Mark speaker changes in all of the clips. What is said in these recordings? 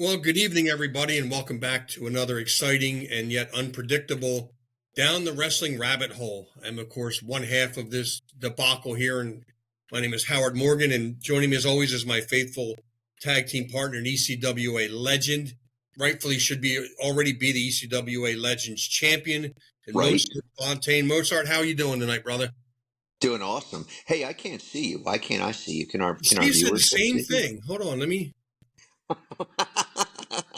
Speaker 1: Well, good evening, everybody, and welcome back to another exciting and yet unpredictable Down the Wrestling Rabbit Hole. I'm, of course, one half of this debacle here, and my name is Howard Morgan, and joining me as always is my faithful tag team partner and ECWA legend. Rightfully should already be the ECWA Legends champion, and
Speaker 2: Right.
Speaker 1: Mozart Fontaine. Mozart, how are you doing tonight, brother?
Speaker 2: Doing awesome. Hey, I can't see you. Why can't I see you? Can our
Speaker 1: Steve said the
Speaker 2: viewers
Speaker 1: same
Speaker 2: see you?
Speaker 1: thing. Hold on,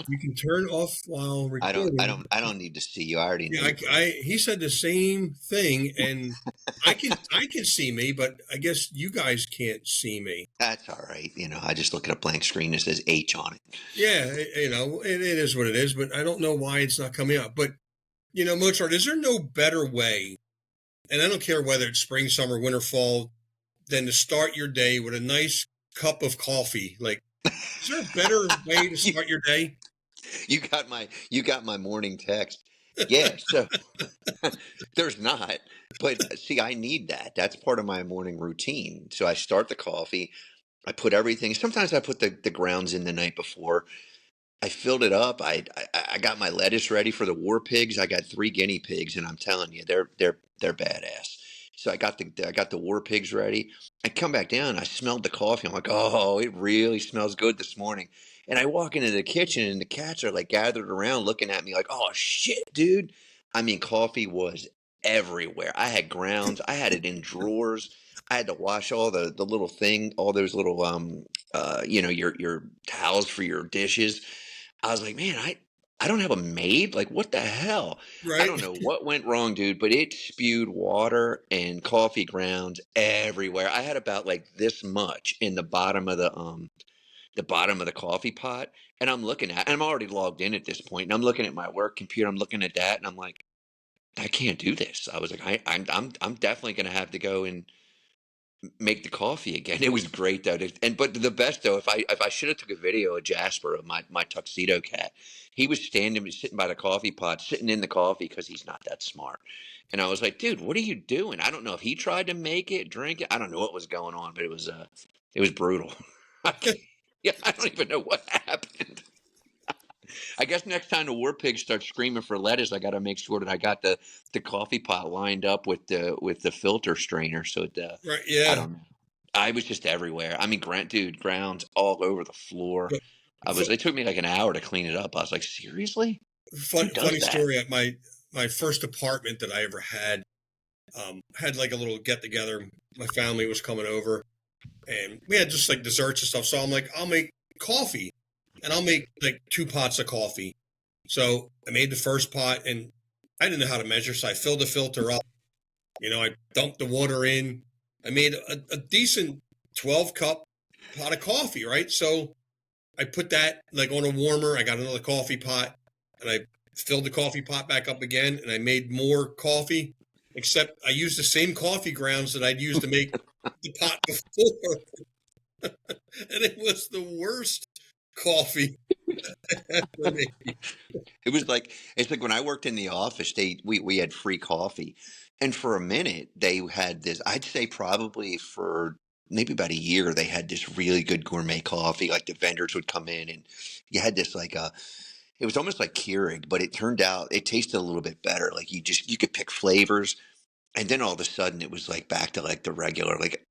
Speaker 1: you can turn off while recording.
Speaker 2: I don't need to see you. I already know.
Speaker 1: Yeah, he said the same thing, and I can see me, but I guess you guys can't see me.
Speaker 2: That's all right. I just look at a blank screen that says H on it.
Speaker 1: Yeah, it is what it is, but I don't know why it's not coming up. But Mozart, is there no better way? And I don't care whether it's spring, summer, winter, fall, than to start your day with a nice cup of coffee. Like, is there a better way to start your day?
Speaker 2: You got my morning text. Yeah, so there's not. But see, I need that. That's part of my morning routine. So I start the coffee. I put everything. Sometimes I put the grounds in the night before. I filled it up. I got my lettuce ready for the war pigs. I got 3 guinea pigs, and I'm telling you, they're badass. So I got the war pigs ready. I come back down. I smelled the coffee. I'm like, oh, it really smells good this morning. And I walk into the kitchen, and the cats are like gathered around, looking at me like, oh shit, dude. I mean, coffee was everywhere. I had grounds. I had it in drawers. I had to wash all the little thing, all those little your towels for your dishes. I was like, man, I don't have a maid. Like, what the hell? I
Speaker 1: Right?
Speaker 2: don't know what went wrong, dude, but it spewed water and coffee grounds everywhere. I had about like this much in the bottom of the coffee pot, and I'm already logged in at this point, and I'm looking at my work computer. I'm looking at that, and I'm like, I can't do this. I was like, I'm definitely gonna have to go and make the coffee again. It was great though. But the best though, if I should have took a video of Jasper, of my tuxedo cat, he was sitting by the coffee pot, sitting in the coffee because he's not that smart. And I was like, dude, what are you doing? I don't know if he tried to make it, drink it. I don't know what was going on, but it was brutal. Yeah, I don't even know what happened. I guess next time the war pigs start screaming for lettuce, I got to make sure that I got the coffee pot lined up with the filter strainer. So
Speaker 1: Right?
Speaker 2: I
Speaker 1: Yeah.
Speaker 2: don't know. I was just everywhere. I mean, grounds all over the floor.
Speaker 1: But
Speaker 2: It took me like an hour to clean it up. I was like, seriously? Who does
Speaker 1: funny
Speaker 2: that?
Speaker 1: story. At my first apartment that I ever had like a little get together. My family was coming over, and we had just like desserts and stuff. So I'm like, I'll make coffee, and I'll make like 2 pots of coffee. So I made the first pot, and I didn't know how to measure, so I filled the filter up. I dumped the water in. I made a decent 12-cup pot of coffee, right? So I put that like on a warmer. I got another coffee pot, and I filled the coffee pot back up again, and I made more coffee. Except I used the same coffee grounds that I'd used to make the pot before, and it was the worst coffee ever made.
Speaker 2: It's like when I worked in the office, we had free coffee. And for a minute they had this, I'd say probably for maybe about a year, they had this really good gourmet coffee. Like the vendors would come in and you had this it was almost like Keurig, but it turned out it tasted a little bit better. Like you could pick flavors. And then all of a sudden it was like back to like the regular, like,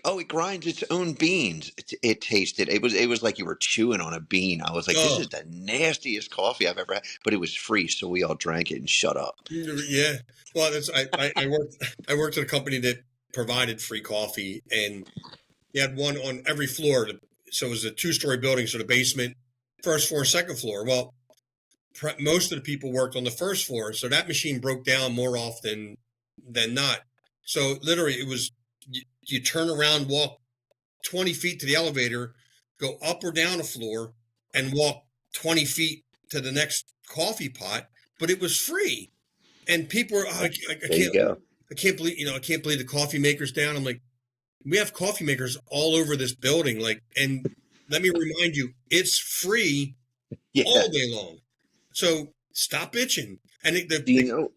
Speaker 2: oh, it grinds its own beans. It tasted, it was like you were chewing on a bean. I was like, this
Speaker 1: Oh,
Speaker 2: is the nastiest coffee I've ever had. But it was free, so we all drank it and shut up.
Speaker 1: yeah. Well, I worked at a company that provided free coffee, and they had one on every floor. So it was a 2-story building, so the basement, first floor, second floor. Well, most of the people worked on the first floor, so that machine broke down more often than not. So literally, it was you turn around, walk 20 feet to the elevator, go up or down a floor, and walk 20 feet to the next coffee pot. But it was free, and people were, oh, I
Speaker 2: There you
Speaker 1: can't,
Speaker 2: go.
Speaker 1: I can't believe, I can't believe the coffee maker's down. I'm like, we have coffee makers all over this building, like, and let me remind you, it's free
Speaker 2: Yeah.
Speaker 1: all day long. So stop bitching. And
Speaker 2: Do you know?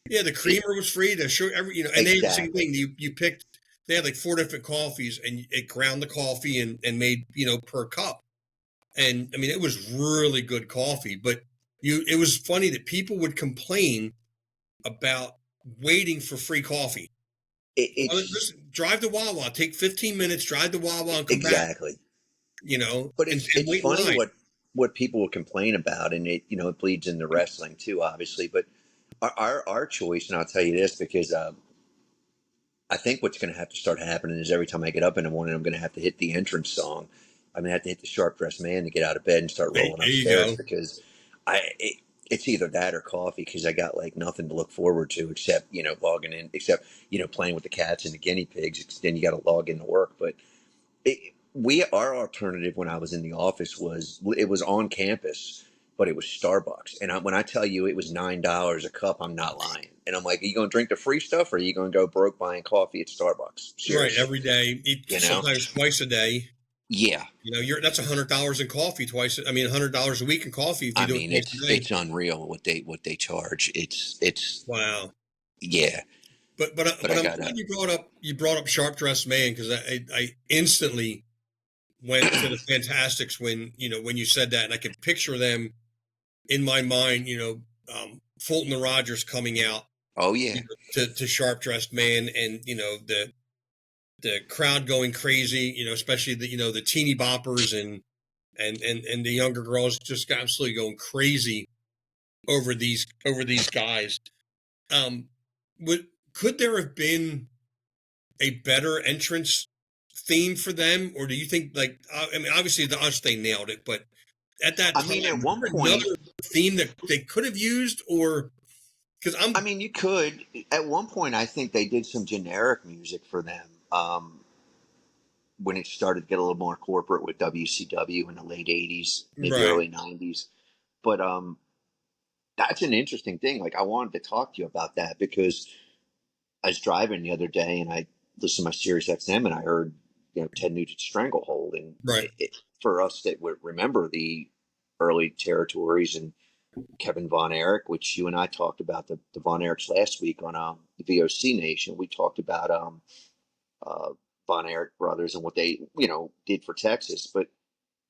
Speaker 1: the creamer was free. The sugar, and they had the same
Speaker 2: Exactly.
Speaker 1: thing. You picked. They had like 4 different coffees, and it ground the coffee and made per cup. and I mean, it was really good coffee. But it was funny that people would complain about waiting for free coffee. Well,
Speaker 2: It's
Speaker 1: listen, drive to Wawa, take 15 minutes, drive to Wawa, and come back.
Speaker 2: exactly. But
Speaker 1: And
Speaker 2: it's
Speaker 1: wait in
Speaker 2: funny
Speaker 1: line.
Speaker 2: what people will complain about, and it bleeds into wrestling too, obviously. But our choice, and I'll tell you this because I think what's going to have to start happening is every time I get up in the morning, I'm going to have to hit the entrance song. I'm going to have to hit the Sharp Dressed Man to get out of bed and start rolling
Speaker 1: There you
Speaker 2: upstairs
Speaker 1: go.
Speaker 2: because it's either that or coffee because I got like nothing to look forward to except logging in, except playing with the cats and the guinea pigs. Then you got to log into work, but our alternative when I was in the office was on campus, but it was Starbucks. And when I tell you it was $9 a cup, I'm not lying. And I'm like, are you going to drink the free stuff, or are you going to go broke buying coffee at Starbucks?
Speaker 1: Right,
Speaker 2: Seriously,
Speaker 1: every day,
Speaker 2: you know?
Speaker 1: sometimes twice a day.
Speaker 2: Yeah.
Speaker 1: That's $100 in coffee twice. I mean, $100 a week in coffee if you
Speaker 2: I
Speaker 1: do it
Speaker 2: mean,
Speaker 1: twice a day.
Speaker 2: it's unreal what they charge. It's
Speaker 1: Wow.
Speaker 2: yeah. But
Speaker 1: But
Speaker 2: I
Speaker 1: I'm
Speaker 2: gotta.
Speaker 1: glad you brought up Sharp Dressed Man, because I instantly went to the Fantastics when you said that, and I could picture them in my mind. Fulton and Rogers coming out,
Speaker 2: Oh yeah.
Speaker 1: to Sharp Dressed Man, and the crowd going crazy. Especially the teeny boppers and the younger girls just absolutely going crazy over these guys. Um, would could there have been a better entrance theme for them, or do you think, like, I mean, obviously the us they nailed it, but at that
Speaker 2: I
Speaker 1: time,
Speaker 2: mean, at
Speaker 1: was
Speaker 2: one
Speaker 1: there
Speaker 2: point,
Speaker 1: another theme that they could have used, or because
Speaker 2: I
Speaker 1: I'm
Speaker 2: mean, you could. At one point, I think they did some generic music for them. When it started to get a little more corporate with WCW in the late '80s, maybe
Speaker 1: right,
Speaker 2: early '90s. But that's an interesting thing. Like I wanted to talk to you about that because I was driving the other day and I listened to my Sirius XM and I heard Ted Nugent's Stranglehold, and
Speaker 1: right,
Speaker 2: for us that would remember the early territories and Kevin Von Erich, which you and I talked about the Von Erichs last week on the VOC Nation. We talked about uh, Von Erich brothers and what they did for Texas, but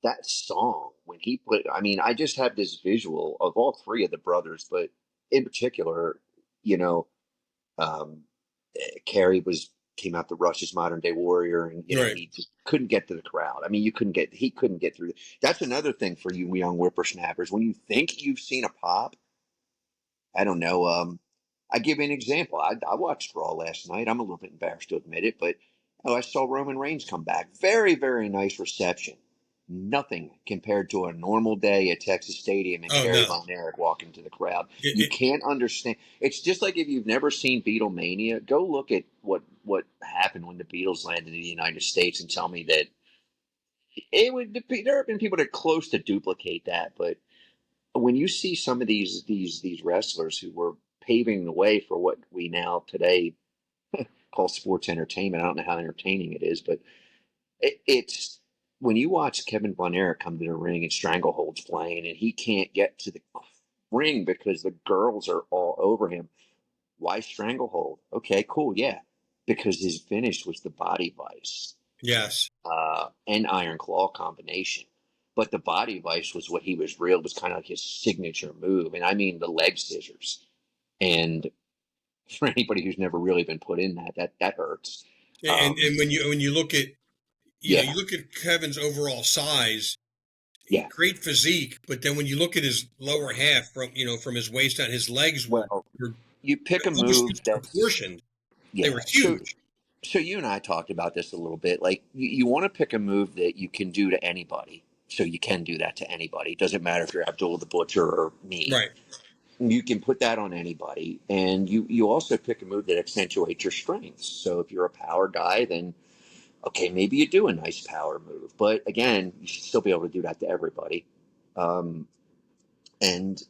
Speaker 2: that song when he put, I mean, I just have this visual of all three of the brothers, but in particular, you know um Carrie came out to Rush's Modern Day Warrior, and
Speaker 1: right.
Speaker 2: he just couldn't get to the crowd. I mean, he couldn't get through. That's another thing for you young whippersnappers. When you think you've seen a pop, I don't know. I give you an example. I watched Raw last night. I'm a little bit embarrassed to admit it, but I saw Roman Reigns come back. Very, very nice reception. Nothing compared to a normal day at Texas Stadium and
Speaker 1: Oh
Speaker 2: Kerry
Speaker 1: no,
Speaker 2: Von Erich walking to the crowd.
Speaker 1: it,
Speaker 2: You
Speaker 1: it,
Speaker 2: can't understand. It's just like if you've never seen Beatlemania, go look at what happened when the Beatles landed in the United States and tell me that it would. There have been people that are close to duplicate that, but when you see some of these wrestlers who were paving the way for what we now today call sports entertainment, I don't know how entertaining it is, but it's when you watch Kevin Von Erich come to the ring and Stranglehold's playing, and he can't get to the ring because the girls are all over him. Why Stranglehold? Okay, cool, yeah, because his finish was the body vice
Speaker 1: yes,
Speaker 2: and Iron Claw combination. But the body vice was what he was real, was kind of like his signature move. And I mean the leg scissors. And for anybody who's never really been put in that hurts.
Speaker 1: and when you look at
Speaker 2: Yeah,
Speaker 1: you look at Kevin's overall size,
Speaker 2: yeah.
Speaker 1: great physique, but then when you look at his lower half, from his waist down, his legs
Speaker 2: Well,
Speaker 1: were
Speaker 2: you pick a
Speaker 1: almost
Speaker 2: move that's
Speaker 1: disproportioned. They
Speaker 2: yeah.
Speaker 1: were
Speaker 2: So
Speaker 1: huge.
Speaker 2: so you and I talked about this a little bit. Like you want to pick a move that you can do to anybody. So you can do that to anybody. It doesn't matter if you're Abdullah the Butcher or me.
Speaker 1: Right.
Speaker 2: You can put that on anybody, and you also pick a move that accentuates your strengths. So if you're a power guy, then okay, maybe you do a nice power move, but again, you should still be able to do that to everybody. um, and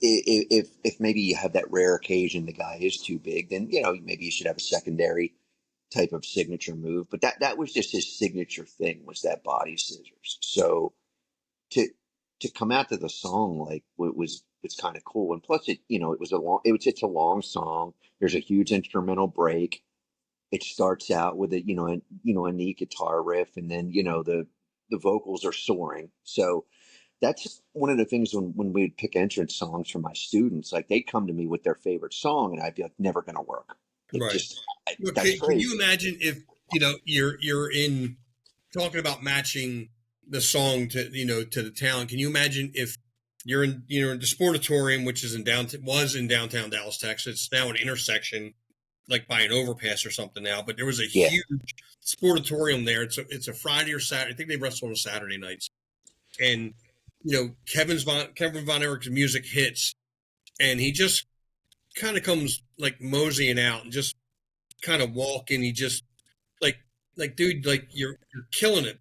Speaker 2: if maybe you have that rare occasion the guy is too big, then maybe you should have a secondary type of signature move. But that was just his signature thing, was that body scissors. So to come out to the song like was kind of cool. And plus it was it's a long song. There's a huge instrumental break. It starts out with a neat guitar riff, and then the the vocals are soaring. So that's one of the things when we'd pick entrance songs for my students, like they'd come to me with their favorite song, and I'd be like, never going to work. It
Speaker 1: Right.
Speaker 2: just,
Speaker 1: Well,
Speaker 2: that's
Speaker 1: can you
Speaker 2: crazy.
Speaker 1: imagine if you're in talking about matching the song to to the town? Can you imagine if you're in in the Sportatorium, which is in downtown Dallas, Texas? It's now an intersection, like by an overpass or something now. But there was a
Speaker 2: Yeah.
Speaker 1: huge Sportatorium there. It's a Friday or Saturday. I think they wrestle on Saturday nights, and Kevin Von Erich's music hits, and he just kind of comes like moseying out and just kind of walking. He just like dude, like you're killing it.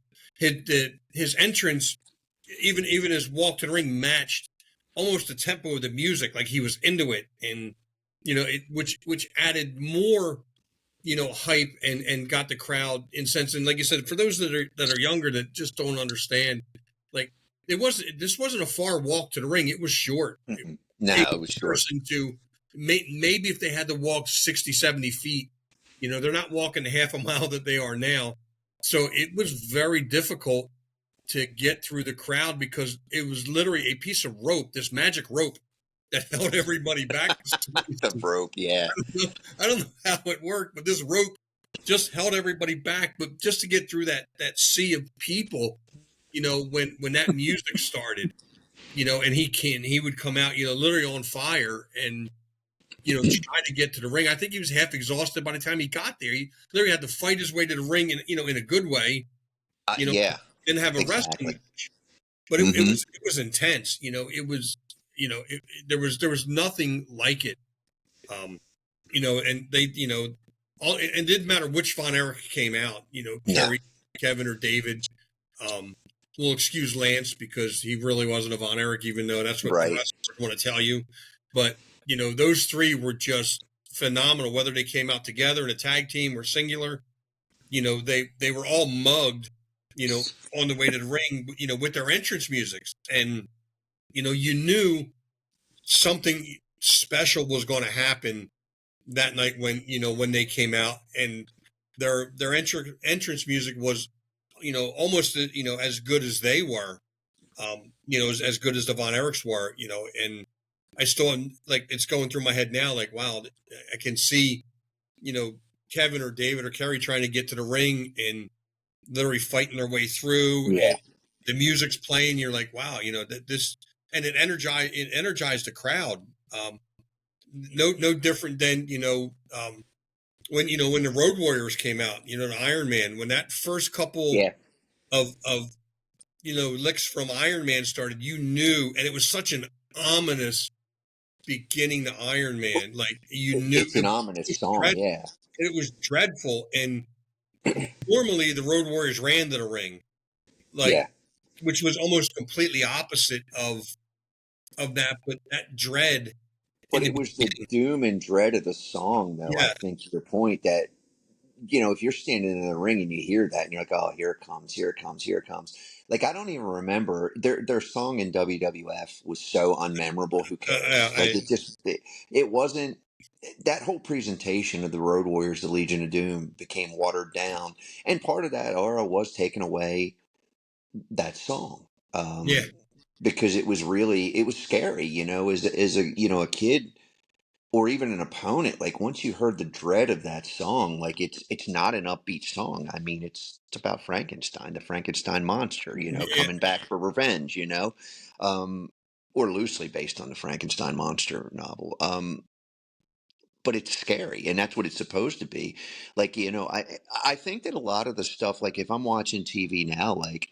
Speaker 1: His entrance, even his walk to the ring matched almost the tempo of the music, like he was into it, and it which added more hype and got the crowd incensed. And like you said, for those that are younger that just don't understand, like this wasn't a far walk to the ring. It was short.
Speaker 2: Mm-mm.
Speaker 1: It
Speaker 2: No, it
Speaker 1: was
Speaker 2: was short.
Speaker 1: person to maybe if they had to walk 60, 70 feet, they're not walking the half a mile that they are now. So it was very difficult to get through the crowd because it was literally a piece of rope, this magic rope that held everybody back.
Speaker 2: The rope, yeah.
Speaker 1: I don't know how it worked, but this rope just held everybody back. But just to get through that sea of people, when that music started, and he would come out, literally on fire and try to get to the ring. I think he was half exhausted by the time he got there. He literally had to fight his way to the ring, in a good way.
Speaker 2: Yeah,
Speaker 1: Didn't have a wrestling
Speaker 2: exactly.
Speaker 1: match, but it, it
Speaker 2: Hmm.
Speaker 1: was it was intense. It was there was nothing like it. Um, and they all it didn't matter which Von Erich came out.
Speaker 2: No,
Speaker 1: Kerry, Kevin, or David. We'll excuse Lance because he really wasn't a Von Erich, even though that's what the
Speaker 2: right.
Speaker 1: wrestlers want to tell you. But those three were just phenomenal. Whether they came out together in a tag team or singular, they were all mugged, on the way to the ring, with their entrance musics, and you knew something special was going to happen that night when they came out, and their entrance music was almost as good as they were, as good as the Von Erichs were, and I still like it's going through my head now, like wow, I can see you know Kevin or David or Kerry trying to get to the ring and literally fighting their way through,
Speaker 2: Yeah.
Speaker 1: and the music's playing. You're like, wow, that this, and it energized the crowd. No different than when the Road Warriors came out, the Iron Man, when that first couple
Speaker 2: Yeah.
Speaker 1: of licks from Iron Man started, you knew, and it was such an ominous beginning to Iron Man. Like you knew
Speaker 2: It's an ominous song.
Speaker 1: dread,
Speaker 2: Yeah.
Speaker 1: it was dreadful. And normally the Road Warriors ran to the ring, like
Speaker 2: Yeah.
Speaker 1: which was almost completely opposite of that. But that dread in
Speaker 2: But
Speaker 1: the
Speaker 2: it was the
Speaker 1: beginning,
Speaker 2: doom and dread of the song, though. I
Speaker 1: yeah,
Speaker 2: think to your point that if you're standing in the ring and you hear that and you're like, oh, here it comes, here it comes, here it comes. Like I don't even remember their song in WWF was so unmemorable. Who cares? Like
Speaker 1: I
Speaker 2: it wasn't that whole presentation of the Road Warriors, the Legion of Doom, became watered down, and part of that aura was taken away that song.
Speaker 1: yeah,
Speaker 2: Because it was scary, as a a kid or even an opponent. Like once you heard the dread of that song, like it's not an upbeat song. I mean, it's about Frankenstein, the Frankenstein monster,
Speaker 1: yeah,
Speaker 2: coming back for revenge, um, or loosely based on the Frankenstein monster novel. But it's scary, and that's what it's supposed to be. Like I think that a lot of the stuff, like if I'm watching TV now, like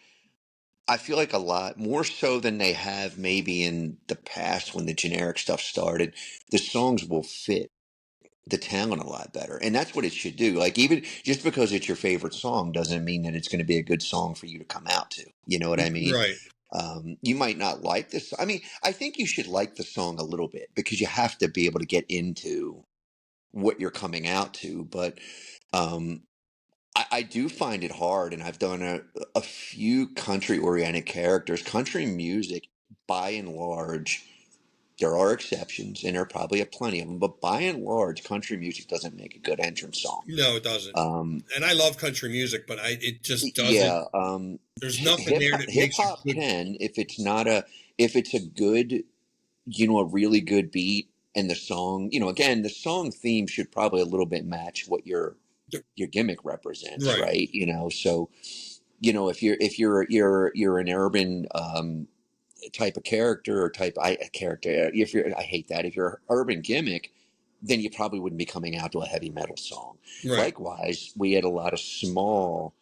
Speaker 2: I feel like a lot more so than they have maybe in the past when the generic stuff started, the songs will fit the talent a lot better. And that's what it should do. Like even just because it's your favorite song doesn't mean that it's going to be a good song for you to come out to. You know what I mean?
Speaker 1: right.
Speaker 2: You might not like this. I mean, I think you should like the song a little bit because you have to be able to get into what you're coming out to. But um, I do find it hard, and I've done a few country oriented characters. Country music, by and large, There are exceptions, and there are probably plenty of them, but by and large, country music doesn't make a good entrance song.
Speaker 1: No, it doesn't.
Speaker 2: Um,
Speaker 1: And I love country music, but it just doesn't.
Speaker 2: yeah,
Speaker 1: There's nothing there that
Speaker 2: hip
Speaker 1: makes a
Speaker 2: hop
Speaker 1: good.
Speaker 2: can, if it's a good, a really good beat, and the song, again, the song theme should probably a little bit match what your gimmick represents,
Speaker 1: Right.
Speaker 2: right? So if you're an urban type of character or character, I hate that, if you're an urban gimmick, then you probably wouldn't be coming out to a heavy metal song.
Speaker 1: Right.
Speaker 2: Likewise, we had a lot of small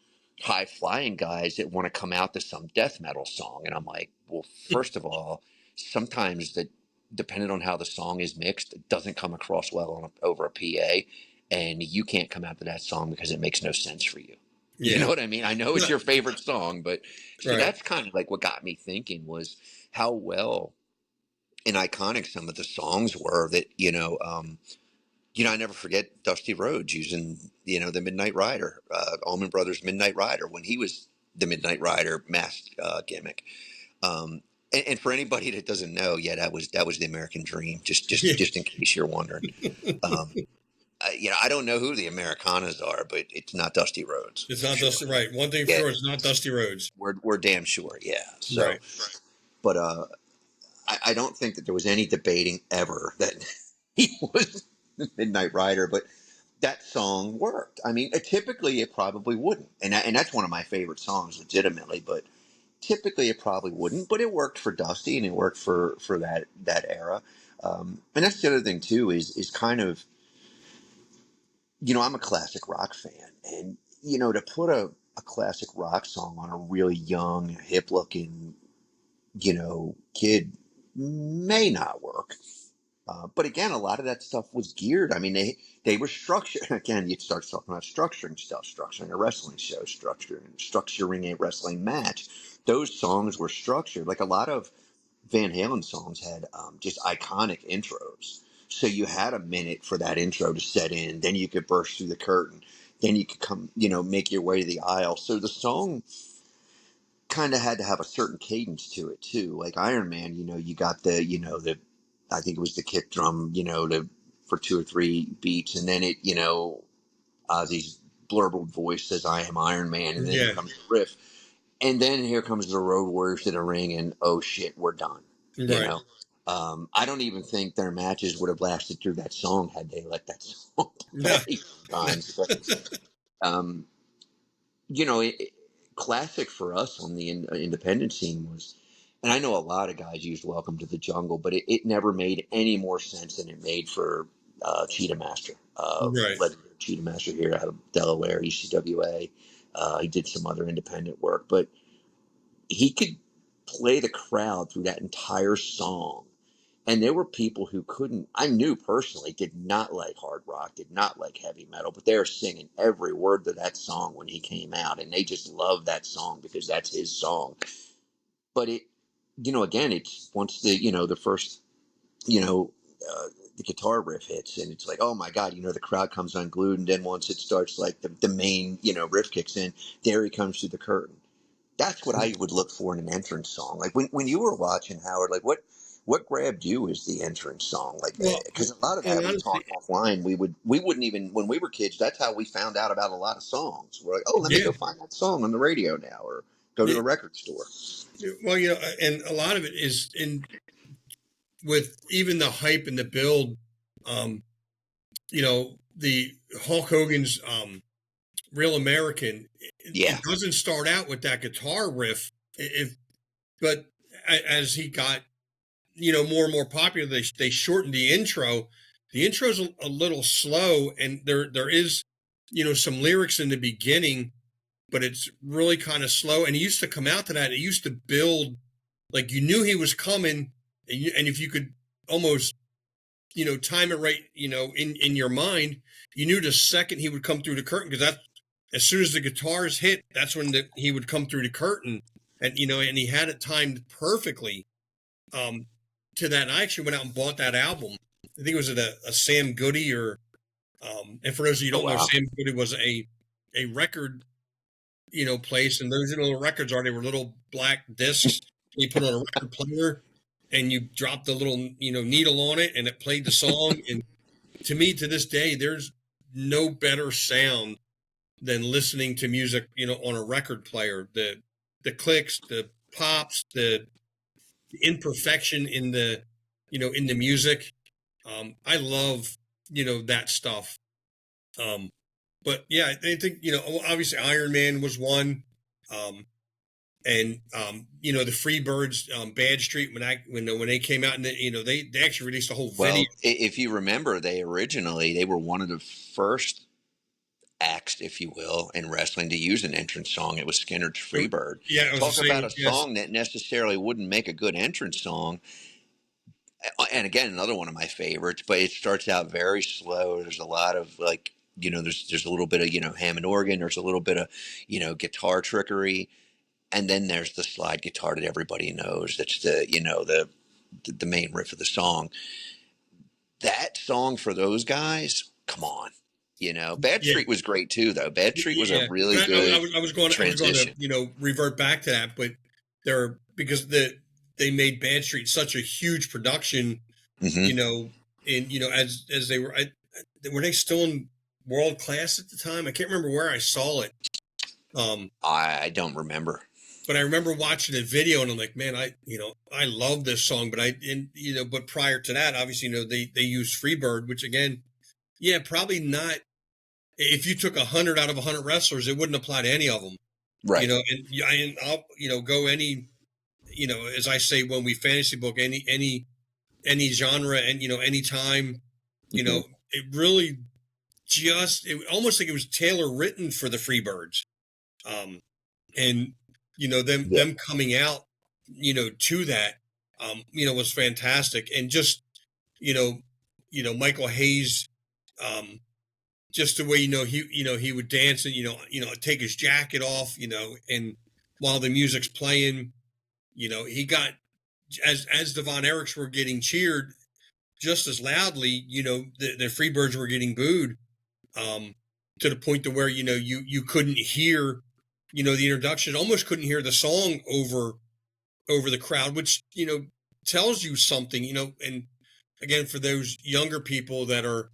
Speaker 2: high flying guys that want to come out to some death metal song, and I'm like, well, first of all, sometimes that, depending on how the song is mixed, it doesn't come across well over a PA, and you can't come out to that song because it makes no sense for you. You know
Speaker 1: Yeah.
Speaker 2: what I mean? I know it's
Speaker 1: No,
Speaker 2: your favorite song, but so
Speaker 1: right.
Speaker 2: that's kind of like what got me thinking was how well and iconic some of the songs were that, I never forget Dusty Rhodes using, the Midnight Rider, Allman Brothers Midnight Rider, when he was the Midnight Rider masked gimmick. And for anybody that doesn't know, yeah, that was the American Dream. Just
Speaker 1: Yeah.
Speaker 2: just just in case you're wondering, I don't know who the Americanas are, but it's not Dusty Rhodes
Speaker 1: It's
Speaker 2: for
Speaker 1: not
Speaker 2: sure.
Speaker 1: Dusty. Right. One thing for
Speaker 2: Yeah,
Speaker 1: sure, it's not Dusty Rhodes.
Speaker 2: we're damn sure. Yeah. So,
Speaker 1: Right.
Speaker 2: but I don't think that there was any debating ever that he was the Midnight Rider, but that song worked. I mean, typically it probably wouldn't, and that's one of my favorite songs, legitimately. But typically it probably wouldn't, but it worked for Dusty and it worked for that era. And that's the other thing too is kind of, I'm a classic rock fan, and to put a classic rock song on a really young, hip looking, kid may not work. But again, a lot of that stuff was geared. I mean, they were structured. Again, you start talking about structuring stuff, structuring a wrestling show, structuring a wrestling match. Those songs were structured. Like a lot of Van Halen songs had just iconic intros. So you had a minute for that intro to set in. Then you could burst through the curtain. Then you could come, make your way to the aisle. So the song kind of had to have a certain cadence to it too. Like Iron Man, you got the I think it was the kick drum, for two or three beats, and then Ozzy's blurbled voice says, "I am Iron Man," and then here
Speaker 1: Yeah.
Speaker 2: comes the riff, and then here comes the Road Warriors to the ring, and oh shit, we're done. You
Speaker 1: Right.
Speaker 2: know, I don't even think their matches would have lasted through that song had they let that song
Speaker 1: No.
Speaker 2: play sometimes. But um, classic for us on the independent scene was, and I know a lot of guys used Welcome to the Jungle, but it never made any more sense than it made for Cheetah Master,
Speaker 1: Right.
Speaker 2: legendary Cheetah Master here out of Delaware, ECWA. He did some other independent work, but he could play the crowd through that entire song. And there were people who couldn't, I knew personally, did not like hard rock, did not like heavy metal, but they were singing every word to that song when he came out. And they just loved that song because that's his song. But again, it's once the first, you know, the guitar riff hits and it's like, oh my God, the crowd comes unglued. And then once it starts, like the main, riff kicks in, there he comes through the curtain. That's what I would look for in an entrance song. Like when you were watching, Howard, like what grabbed you as the entrance song? Like,
Speaker 1: Well,
Speaker 2: because a lot of
Speaker 1: and
Speaker 2: that we
Speaker 1: honestly,
Speaker 2: talked offline. We wouldn't even, when we were kids, that's how we found out about a lot of songs. We're like, oh, let me
Speaker 1: yeah.
Speaker 2: go find that song on the radio now, or go to
Speaker 1: Yeah.
Speaker 2: the record store.
Speaker 1: Well, and a lot of it is in with even the hype and the build. Um, the Hulk Hogan's Real American.
Speaker 2: Yeah,
Speaker 1: It doesn't start out with that guitar riff. But as he got more and more popular, they shortened the intro. The intro's a little slow, and there is some lyrics in the beginning, but it's really kind of slow. And he used to come out to that. It used to build like you knew he was coming, and if you could almost time it right, in your mind, you knew the second he would come through the curtain, because that as soon as the guitars hit, that's when he would come through the curtain, and and he had it timed perfectly um, to that. And I actually went out and bought that album. I think it was at a Sam Goody or and for those of you who
Speaker 2: oh
Speaker 1: don't know,
Speaker 2: wow,
Speaker 1: Sam Goody was a record place, and those little records they were little black discs you put on a record player, and you dropped the little, needle on it and it played the song. And to me, to this day, there's no better sound than listening to music, on a record player. The clicks, the pops, the imperfection in the music. I love, that stuff. But yeah, I think, obviously Iron Man was one. Um, and the Freebirds, Bad Street, when they came out, and they actually released a whole video.
Speaker 2: Well, if you remember, they were one of the first acts, if you will, in wrestling to use an entrance song. It was Skinner's Freebird.
Speaker 1: Yeah, I was
Speaker 2: Talk about
Speaker 1: saying,
Speaker 2: a
Speaker 1: yes.
Speaker 2: song that necessarily wouldn't make a good entrance song. And again, another one of my favorites, but it starts out very slow. There's a lot of like, there's a little bit of, Hammond organ. There's a little bit of, guitar trickery. And then there's the slide guitar that everybody knows. That's the main riff of the song. That song for those guys, come on. Bad
Speaker 1: Yeah,
Speaker 2: Street was great too, though. Bad Street was a
Speaker 1: yeah.
Speaker 2: really
Speaker 1: But
Speaker 2: good
Speaker 1: I was going to,
Speaker 2: transition.
Speaker 1: revert back to that, but because they made Bad Street such a huge production,
Speaker 2: Hmm.
Speaker 1: and as they were they still in world class at the time? I can't remember where I saw it.
Speaker 2: I don't remember.
Speaker 1: But I remember watching a video and I'm like, man, I love this song, but but prior to that, obviously, they used Freebird, which again, yeah, probably not. If you took 100 out of 100 wrestlers, it wouldn't apply to any of them,
Speaker 2: Right.
Speaker 1: and I'll, go any, as I say, when we fantasy book any genre and, any time,
Speaker 2: Hmm.
Speaker 1: it really it almost like it was tailor written for the Freebirds. And
Speaker 2: Yeah.
Speaker 1: them coming out, to that, was fantastic. And just, you know, Michael Hayes, just the way, he would dance and, take his jacket off, and while the music's playing, he got, as the Von Erichs were getting cheered just as loudly, the Freebirds were getting booed, um, to the point to where, you couldn't hear, the introduction, almost couldn't hear the song over the crowd, which, tells you something, and again, for those younger people that are,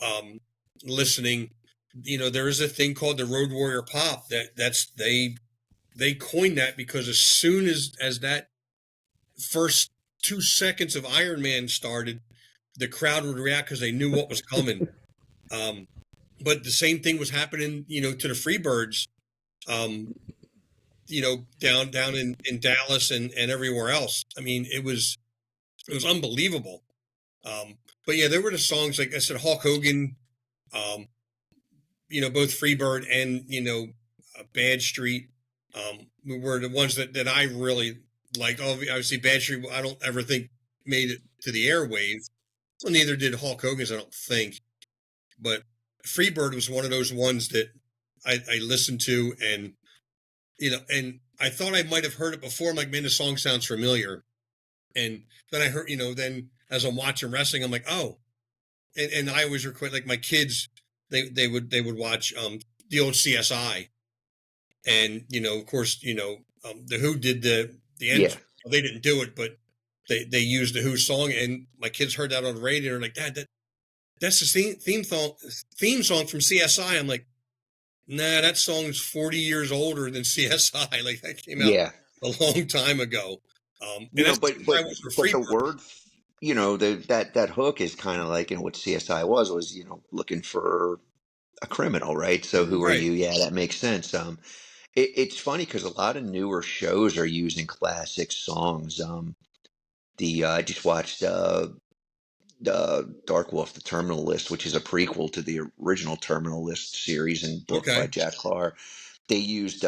Speaker 1: um, listening, there is a thing called the Road Warrior Pop they coined that because as soon as that first 2 seconds of Iron Man started, the crowd would react because they knew what was coming. But the same thing was happening, to the Freebirds, um, down in Dallas and everywhere else. I mean, it was unbelievable. But yeah, there were the songs, like I said, Hulk Hogan, um, both Freebird and, Bad Street, were the ones that I really like. Obviously, Bad Street, I don't ever think made it to the airwaves. Well, neither did Hulk Hogan's, I don't think. But Freebird was one of those ones that I listened to, and and I thought I might have heard it before. I'm like, man, the song sounds familiar. And then I heard, then as I'm watching wrestling, I'm like, oh, and I always record, like my kids, they would watch the old CSI, and of course, the Who did the end.
Speaker 2: Yeah.
Speaker 1: They didn't do it, but they used the Who song, and my kids heard that on the radio. They're like, Dad, that's the theme song from CSI. I'm like, nah, that song's 40 years older than CSI. Like that came out
Speaker 2: Yeah.
Speaker 1: a long time ago. And that's the
Speaker 2: But
Speaker 1: same was for
Speaker 2: but the
Speaker 1: Freebird.
Speaker 2: word, that hook is kind of like, what CSI was, looking for a criminal, right? So who are
Speaker 1: Right.
Speaker 2: you? Yeah, that makes sense. It's funny because a lot of newer shows are using classic songs. The I just watched Dark Wolf, the Terminal List, which is a prequel to the original Terminal List series and book by
Speaker 1: Okay.
Speaker 2: Jack Clark. They used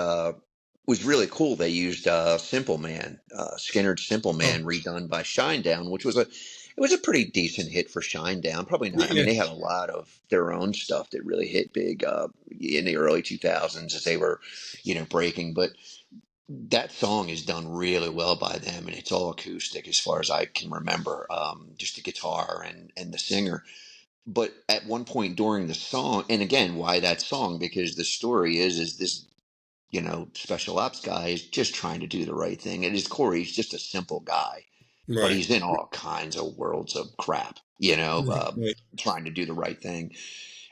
Speaker 2: was really cool. They used Simple Man, Skinner's Simple
Speaker 1: Oh,
Speaker 2: Man, redone by Shinedown, which was a pretty decent hit for Shinedown. Probably not. I mean,
Speaker 1: yeah.
Speaker 2: they had a lot of their own stuff that really hit big in the early 2000s as they were, breaking. But that song is done really well by them, and it's all acoustic as far as I can remember. Just the guitar and the singer. But at one point during the song, and again, why that song? Because the story is this, special ops guy is just trying to do the right thing. At his core, he's just a simple guy. but
Speaker 1: Right.
Speaker 2: he's in all kinds of worlds of crap,
Speaker 1: Right.
Speaker 2: trying to do the right thing.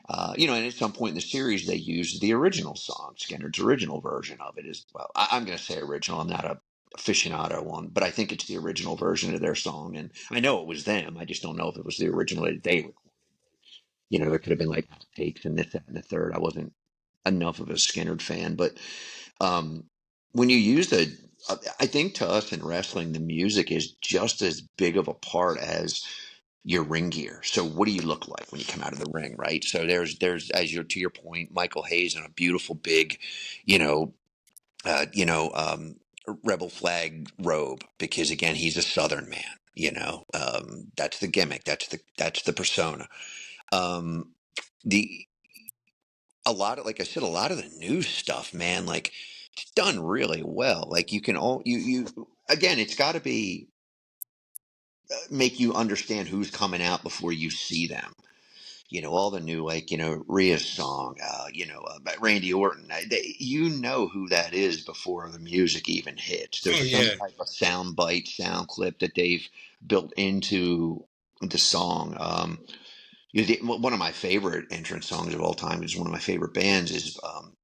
Speaker 2: And at some point in the series, they used the original song. Skinner's original version of it is, well, I'm going to say original. I'm not a aficionado one, but I think it's the original version of their song. And I know it was them. I just don't know if it was the original that they recorded. There could have been like takes and this, that, and the third. I wasn't enough of a Skinner fan, but um, when you use I think to us in wrestling, the music is just as big of a part as your ring gear. So what do you look like when you come out of the ring, right? So there's as you're to your point, Michael Hayes in a beautiful big, you know, uh, you know, um, rebel flag robe because again he's a Southern man. That's the gimmick. That's the persona. Um, the a lot of like I said, a lot of the new stuff, man, like it's done really well. Like you can all you again, it's got to be make you understand who's coming out before you see them. All the new, like, Rhea's song, by Randy Orton. Who that is before the music even hits.
Speaker 1: Oh
Speaker 2: There's some
Speaker 1: yeah.
Speaker 2: type of sound bite, sound clip that they've built into the song. One of my favorite entrance songs of all time is one of my favorite bands is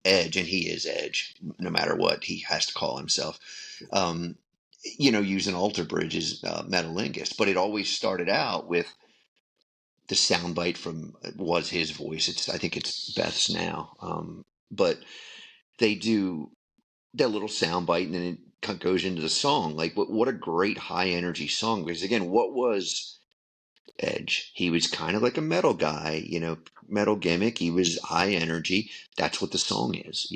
Speaker 2: Edge, and he is Edge, no matter what he has to call himself. Um, using Alter Bridge's Metalingus, but it always started out with the soundbite from was his voice. I think it's Beth's now, but they do that little soundbite, and then it goes into the song. Like what a great high energy song! Because again, what was Edge? He was kind of like a metal guy, metal gimmick. He was high energy. That's what the song is.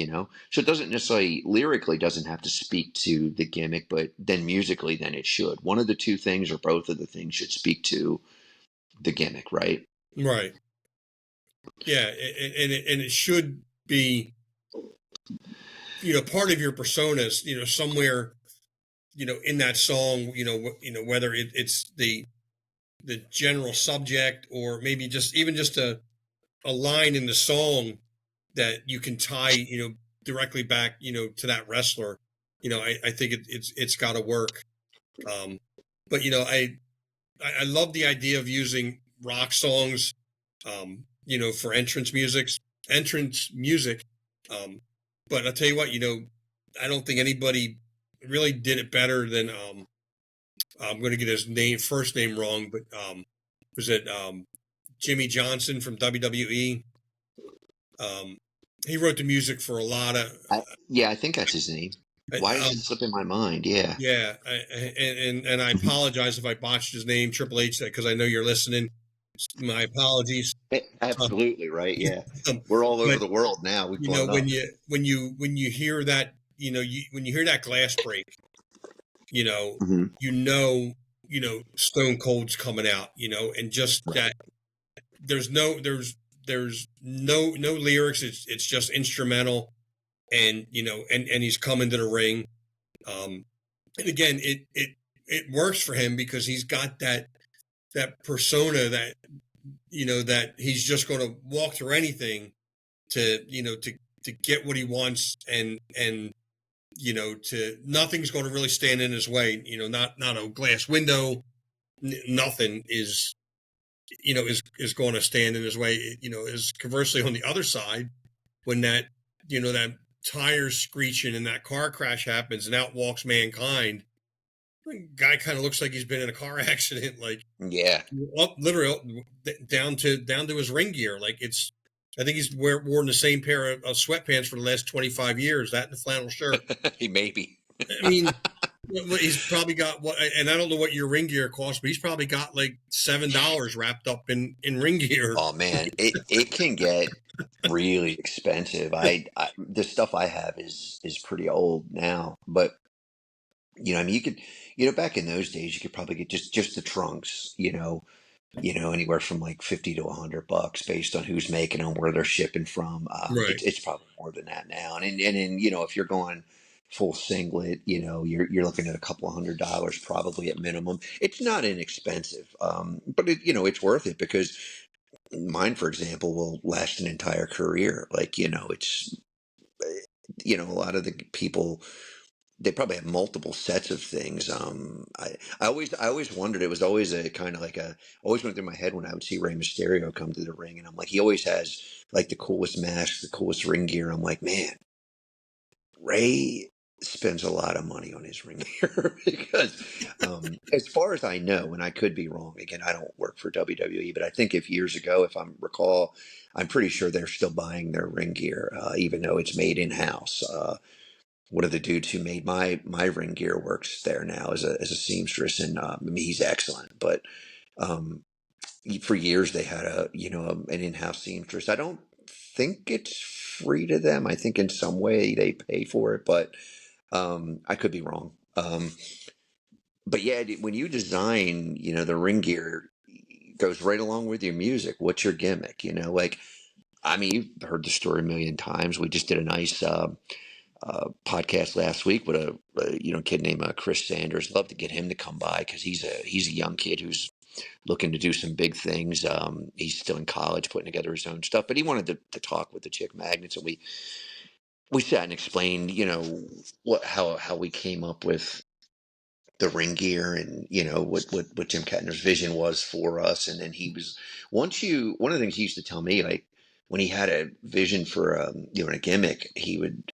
Speaker 2: So it doesn't necessarily lyrically doesn't have to speak to the gimmick, but then musically, then it should. One of the two things or both of the things should speak to the gimmick, right?
Speaker 1: Right. Yeah, and it should be, part of your personas, somewhere, in that song, whether it's the general subject or maybe just a line in the song that you can tie, directly back, to that wrestler. I think it's got to work. Um, but I love the idea of using rock songs, for entrance music. Um, but I'll tell you what, I don't think anybody really did it better than, I'm going to get his first name wrong, but, was it, Jimmy Johnson from WWE? Um, he wrote the music for a lot of,
Speaker 2: Yeah, I think that's his name. Why does it
Speaker 1: um,
Speaker 2: slip in my mind? Yeah.
Speaker 1: yeah, and I apologize if I botched his name, Triple H, because I know you're listening. My apologies. Um,
Speaker 2: Absolutely right. Yeah.
Speaker 1: um,
Speaker 2: We're all over
Speaker 1: but
Speaker 2: the world now. We brought it
Speaker 1: when
Speaker 2: up.
Speaker 1: you hear that, when you hear that glass break, you know,
Speaker 2: Hmm.
Speaker 1: you know, Stone Cold's coming out, and just
Speaker 2: Right.
Speaker 1: that there's no lyrics. It's just instrumental, and and he's coming to the ring. Um, and again, it works for him because he's got that persona that that he's just going to walk through anything to to get what he wants, and to nothing's going to really stand in his way. Not a glass window. Nothing is going to stand in his way. Is conversely on the other side when that tires screeching and that car crash happens and out walks mankind. The guy kind of looks like he's been in a car accident, like
Speaker 2: Yeah.
Speaker 1: literally down to his ring gear. Like I think he's worn the same pair of sweatpants for the last 25 years. That and the flannel shirt.
Speaker 2: He maybe.
Speaker 1: I mean, he's probably got and I don't know what your ring gear costs, but he's probably got like $7 wrapped up in ring gear.
Speaker 2: Oh man, it can get really expensive. The stuff I have is pretty old now, but I mean, you could, back in those days, you could probably get just the trunks, anywhere from like 50 to $100 based on who's making them, where they're shipping from.
Speaker 1: Right.
Speaker 2: It's probably more than that now. And then, if you're going full singlet, you're looking at a couple of $100 probably at minimum. It's not inexpensive. But it's worth it because mine, for example, will last an entire career. Like, it's, a lot of the people they probably have multiple sets of things. I always wondered. It was always a kind of like a always went through my head when I would see Rey Mysterio come to the ring, and I'm like, he always has like the coolest mask, the coolest ring gear. I'm like, man, Ray spends a lot of money on his ring gear because, as far as I know, and I could be wrong. Again, I don't work for WWE, but I think if years ago, if I recall, I'm pretty sure they're still buying their ring gear, even though it's made in house. One of the dudes who made my ring gear works there now as a seamstress, and I mean, he's excellent. But um, for years they had an in-house seamstress. I don't think it's free to them. I think in some way they pay for it, but I could be wrong. But yeah, when you design, the ring gear goes right along with your music. What's your gimmick? Like, I mean, you've heard the story a million times. We just did a nice podcast last week with a kid named Chris Sanders. Love to get him to come by because he's a young kid who's looking to do some big things. He's still in college, putting together his own stuff, but he wanted to talk with the Chick Magnets, and we sat and explained, how we came up with the ring gear, and what Jim Kettner's vision was for us. And then one of the things he used to tell me, like when he had a vision for a gimmick, he would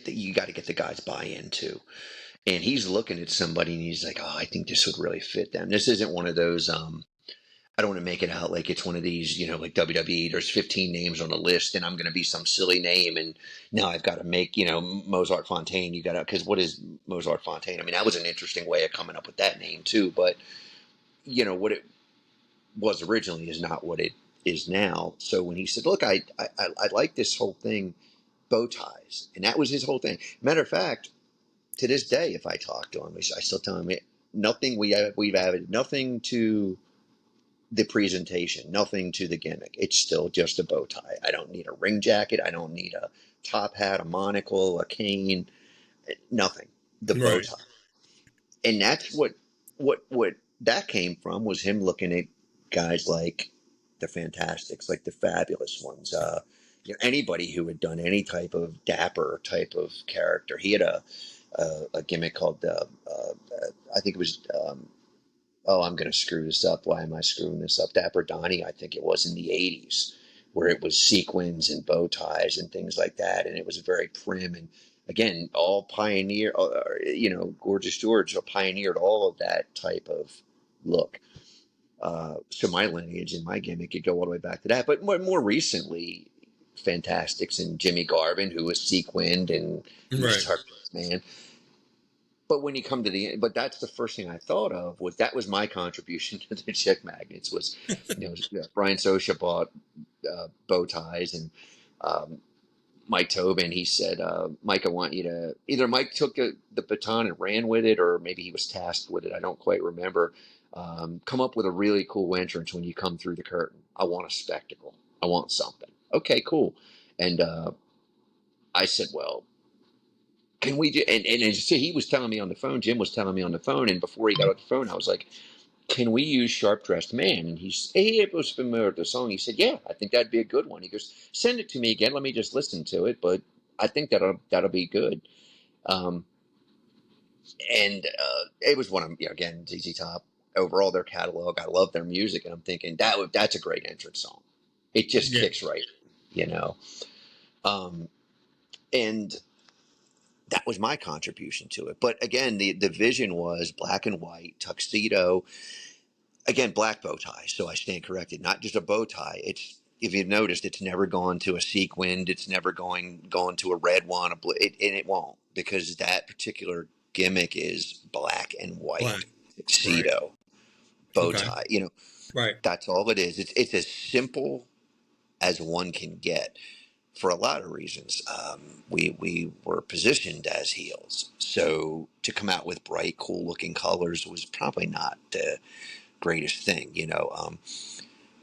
Speaker 2: you got to get the guys buy into. And he's looking at somebody and he's like, oh, I think this would really fit them. This isn't one of those, I don't want to make it out like it's one of these, like WWE, there's 15 names on the list and I'm going to be some silly name. And now I've got to make, Mozart Fontaine. Because what is Mozart Fontaine? I mean, that was an interesting way of coming up with that name too. But, what it was originally is not what it is now. So when he said, look, I like this whole thing, bow ties. And that was his whole thing. Matter of fact, to this day, if I talk to him, I still tell him nothing. We've added nothing to the presentation, nothing to the gimmick. It's still just a bow tie. I don't need a ring jacket. I don't need a top hat, a monocle, a cane, nothing. The bow
Speaker 1: Right.
Speaker 2: tie, and that's what that came from was him looking at guys like the Fantastics, like the Fabulous Ones. Anybody who had done any type of dapper type of character. He had a gimmick called I think it was oh, I'm going to screw this up. Why am I screwing this up? Dapper Donnie, I think it was in the 80s, where it was sequins and bow ties and things like that. And it was very prim. And again, all pioneer, Gorgeous George pioneered all of that type of look. So my lineage and my gimmick could go all the way back to that. But more recently, Fantastics and Jimmy Garvin, who was sequined and he was
Speaker 1: Right.
Speaker 2: Tucker's man. But when you come to the end, but that's the first thing I thought of was my contribution to the Chick Magnets was, Brian Sosha bought bow ties, and um, Mike Tobin, he said, Mike, I want you to, either Mike took the baton and ran with it, or maybe he was tasked with it. I don't quite remember. Come up with a really cool entrance when you come through the curtain. I want a spectacle. I want something. Okay, cool. And I said, well, can we do, and so he was telling me on the phone, Jim was telling me on the phone, and before he got off the phone, I was like, can we use Sharp Dressed Man? And he was familiar with the song. He said, yeah, I think that'd be a good one. He goes, send it to me again. Let me just listen to it. But I think that'll be good. Um, and it was one of, again, ZZ Top, overall their catalog. I love their music. And I'm thinking that's a great entrance song. It just
Speaker 1: Yeah.
Speaker 2: kicks right, you know? Um, and that was my contribution to it. But again, the vision was black and white, tuxedo, again, black bow tie. So I stand corrected. Not just a bow tie. It's, if you've noticed, it's never gone to a sequined. It's never going to a red one, and it won't, because that particular gimmick is black and
Speaker 1: Black.
Speaker 2: white
Speaker 1: Right.
Speaker 2: tuxedo bow
Speaker 1: Okay.
Speaker 2: tie.
Speaker 1: Right.
Speaker 2: That's all it is. It's as simple as one can get. For a lot of reasons, we were positioned as heels, so to come out with bright, cool-looking colors was probably not the greatest thing.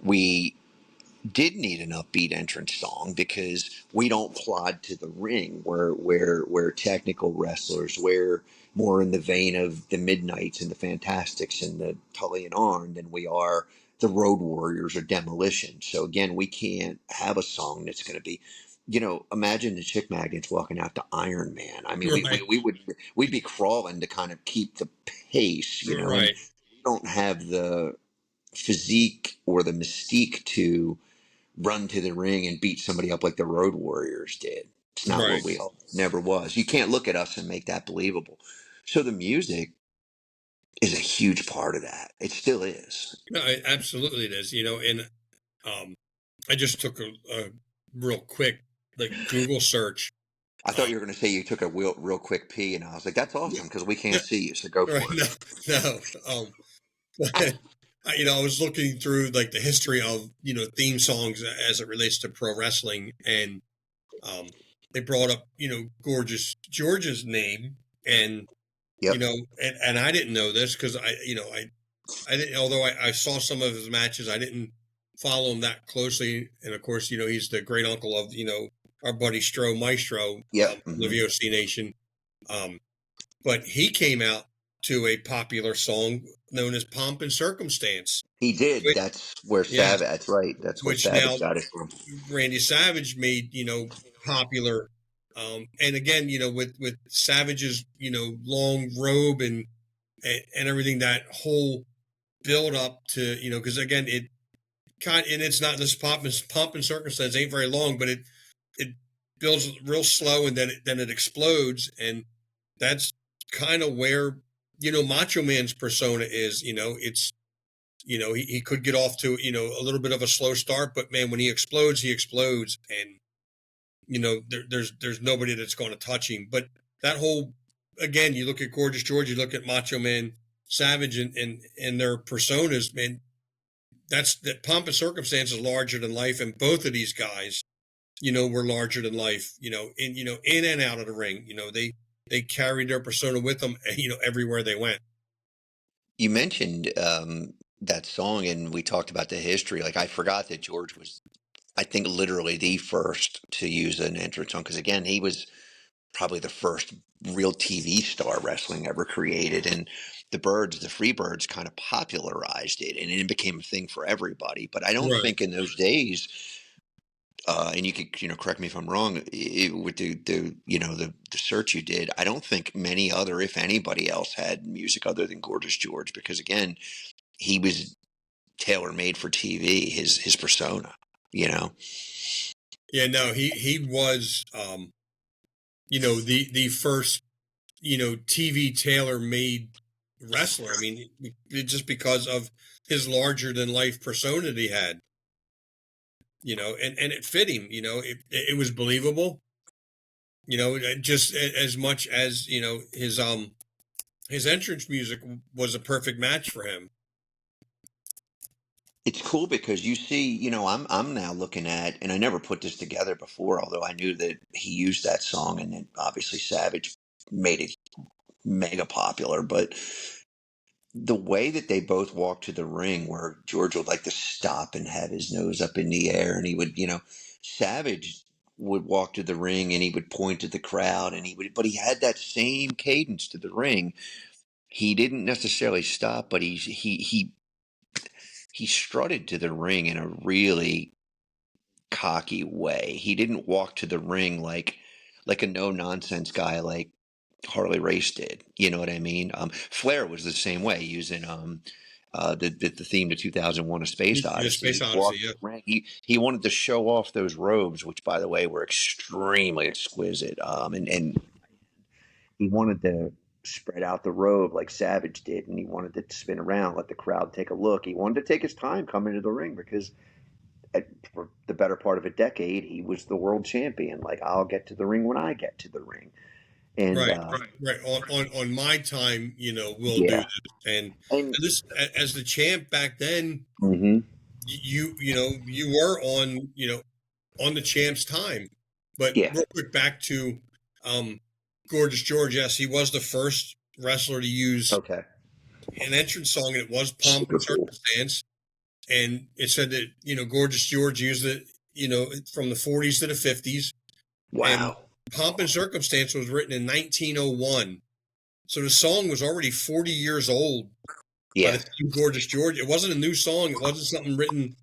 Speaker 2: We did need an upbeat entrance song because we don't plod to the ring. We're technical wrestlers. We're more in the vein of the Midnights and the Fantastics and the Tully and Arn than we are the Road Warriors or Demolition. So again, we can't have a song that's going to be imagine the chick magnets walking out to Iron Man. I mean,
Speaker 1: Right,
Speaker 2: we'd be crawling to kind of keep the pace, and
Speaker 1: right,
Speaker 2: we don't have the physique or the mystique to run to the ring and beat somebody up like the Road Warriors did. It's not what
Speaker 1: right.
Speaker 2: we all never was. You can't look at us and make that believable. So the music is a huge part of that. It still is.
Speaker 1: No, absolutely it is. And um, I just took a real quick Google search.
Speaker 2: I thought
Speaker 1: Um,
Speaker 2: you were going to say you took a real quick pee, and I was like, "That's
Speaker 1: yeah,
Speaker 2: awesome," because we
Speaker 1: yeah,
Speaker 2: can't see you. So go
Speaker 1: right.
Speaker 2: for it.
Speaker 1: No, no. But, I was looking through the history of theme songs as it relates to pro wrestling, and um, they brought up Gorgeous George's name, and
Speaker 2: Yep.
Speaker 1: and I didn't know this because I didn't, although I saw some of his matches, I didn't follow him that closely. And of course, he's the great uncle of, our buddy Stro Maestro,
Speaker 2: Yep.
Speaker 1: from the VOC Nation. Um, but he came out to a popular song known as Pomp and Circumstance,
Speaker 2: He did.
Speaker 1: which,
Speaker 2: That's where
Speaker 1: yeah,
Speaker 2: Savage. That's right. That's where
Speaker 1: which now
Speaker 2: Savage got it from.
Speaker 1: Randy Savage made, popular. And again, with Savage's, long robe and everything, that whole build up to, because again, and it's not this pomp and circumstance ain't very long, but it builds real slow, and then it explodes, and that's kind of where Macho Man's persona is. It's he could get off to a little bit of a slow start, but man, when he explodes, and there's nobody that's going to touch him. But that whole, again, you look at Gorgeous George, you look at Macho Man Savage, and their personas, man. That's that pomp and circumstance is larger than life, and both of these guys, were larger than life. In and out of the ring. They carried their persona with them. Everywhere they went.
Speaker 2: You mentioned that song, and we talked about the history. Like I forgot that George was, I think, literally the first to use an entrance song because again, he was probably the first real TV star wrestling ever created, and the Freebirds, kind of popularized it, and it became a thing for everybody. But I don't
Speaker 1: Right.
Speaker 2: think in those days, and you could correct me if I'm wrong, with the search you did, I don't think many other, if anybody else, had music other than Gorgeous George because again, he was tailor made for TV. His persona, you know.
Speaker 1: Yeah. No. He was. The first. TV tailor made wrestler. I mean, just because of his larger than life persona that he had. And it fit him. It was believable. Just as much as his entrance music was a perfect match for him.
Speaker 2: It's cool because you see, I'm now looking at, and I never put this together before, although I knew that he used that song, and then obviously Savage made it mega popular. But the way that they both walk to the ring, where George would like to stop and have his nose up in the air, and he would, Savage would walk to the ring and he would point to the crowd, and but he had that same cadence to the ring. He didn't necessarily stop, but he strutted to the ring in a really cocky way. He didn't walk to the ring like a no nonsense guy like Harley Race did. You know what I mean? Flair was the same way, using the theme to 2001: A Space
Speaker 1: Yeah,
Speaker 2: Odyssey.
Speaker 1: Space
Speaker 2: He
Speaker 1: Odyssey.
Speaker 2: walked to
Speaker 1: Yeah.
Speaker 2: the ring. He wanted to show off those robes, which by the way were extremely exquisite. And he wanted to spread out the robe like Savage did, and he wanted to spin around, let the crowd take a look. He wanted to take his time coming to the ring because for the better part of a decade, he was the world champion. Like, I'll get to the ring when I get to the ring. And
Speaker 1: Right. Right. On my time, we'll do
Speaker 2: yeah,
Speaker 1: this. And
Speaker 2: and
Speaker 1: this, as the champ back then,
Speaker 2: hmm
Speaker 1: you were on the champ's time. But
Speaker 2: yeah,
Speaker 1: real quick, back to um, Gorgeous George. Yes, he was the first wrestler to use
Speaker 2: okay,
Speaker 1: an entrance song, and it was Pomp and
Speaker 2: super cool.
Speaker 1: Circumstance. And it said that Gorgeous George used it from the 40s to the 50s, and
Speaker 2: Wow.
Speaker 1: Pomp and Circumstance was written in 1901, so the song was already 40 years old by the
Speaker 2: Yeah,
Speaker 1: time Gorgeous George. It wasn't a new song. It wasn't something written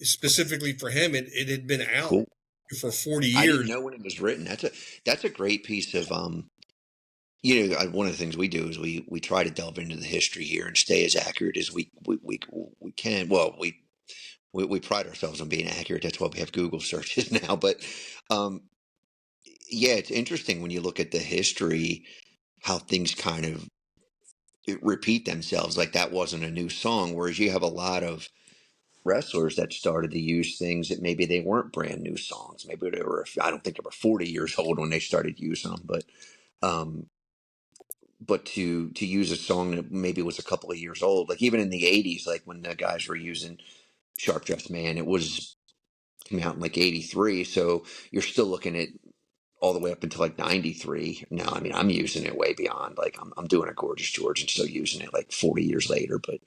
Speaker 1: specifically for him. It had been out.
Speaker 2: cool.
Speaker 1: for 40
Speaker 2: I didn't
Speaker 1: years.
Speaker 2: know when it was written. That's a great piece of one of the things we do is we try to delve into the history here and stay as accurate as we can. Well, we pride ourselves on being accurate. That's why we have Google searches now. But um, yeah, it's interesting when you look at the history, how things kind of repeat themselves. Like that wasn't a new song, whereas you have a lot of wrestlers that started to use things that maybe they weren't brand new songs. Maybe they were, I don't think they were 40 years old when they started using them, um, but to use a song that maybe was a couple of years old, like even in the 80s, like when the guys were using Sharp Dressed Man, it was coming out in like 83. So you're still looking at all the way up until like 93. Now, I mean, I'm using it way beyond, like I'm doing a Gorgeous George and still using it like 40 years later, but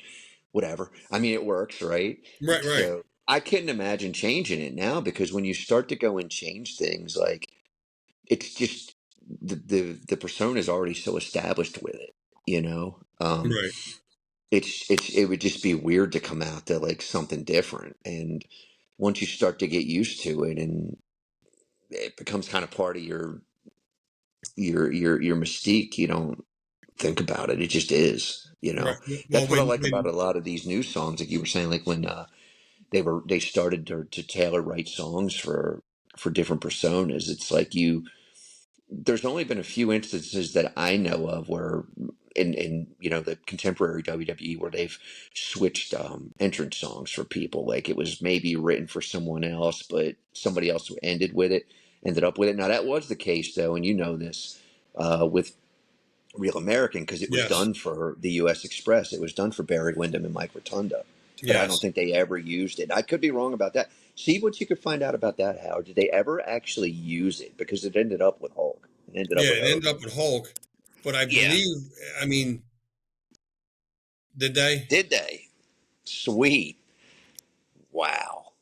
Speaker 2: whatever. I mean, it works, right?
Speaker 1: Right, right,
Speaker 2: So I couldn't imagine changing it now, because when you start to go and change things, like it's just the persona is already so established with it, you know.
Speaker 1: right.
Speaker 2: It would just be weird to come out to like something different, and once you start to get used to it, and it becomes kind of part of your mystique, you don't think about it. It just is, you
Speaker 1: Right.
Speaker 2: know.
Speaker 1: Well,
Speaker 2: That's what I like about
Speaker 1: when
Speaker 2: a lot of these new songs, like you were saying, like when they started to tailor write songs for different personas. It's like there's only been a few instances that I know of where in the contemporary WWE where they've switched entrance songs for people. Like it was maybe written for someone else, but somebody else ended up with it. Now that was the case though, and you know this with Real American, because it was
Speaker 1: yes,
Speaker 2: done for the U.S. Express. It was done for Barry Windham and Mike Rotunda, but I don't
Speaker 1: yes,
Speaker 2: think they ever used it. I could be wrong about that. See what you could find out about that, Howard. Did they ever actually use it? Because it ended up with Hulk. It ended up
Speaker 1: yeah,
Speaker 2: with
Speaker 1: it ended
Speaker 2: Hogan.
Speaker 1: up with Hulk, but I
Speaker 2: Yeah.
Speaker 1: believe, I mean, did they?
Speaker 2: Did they? Sweet. Wow.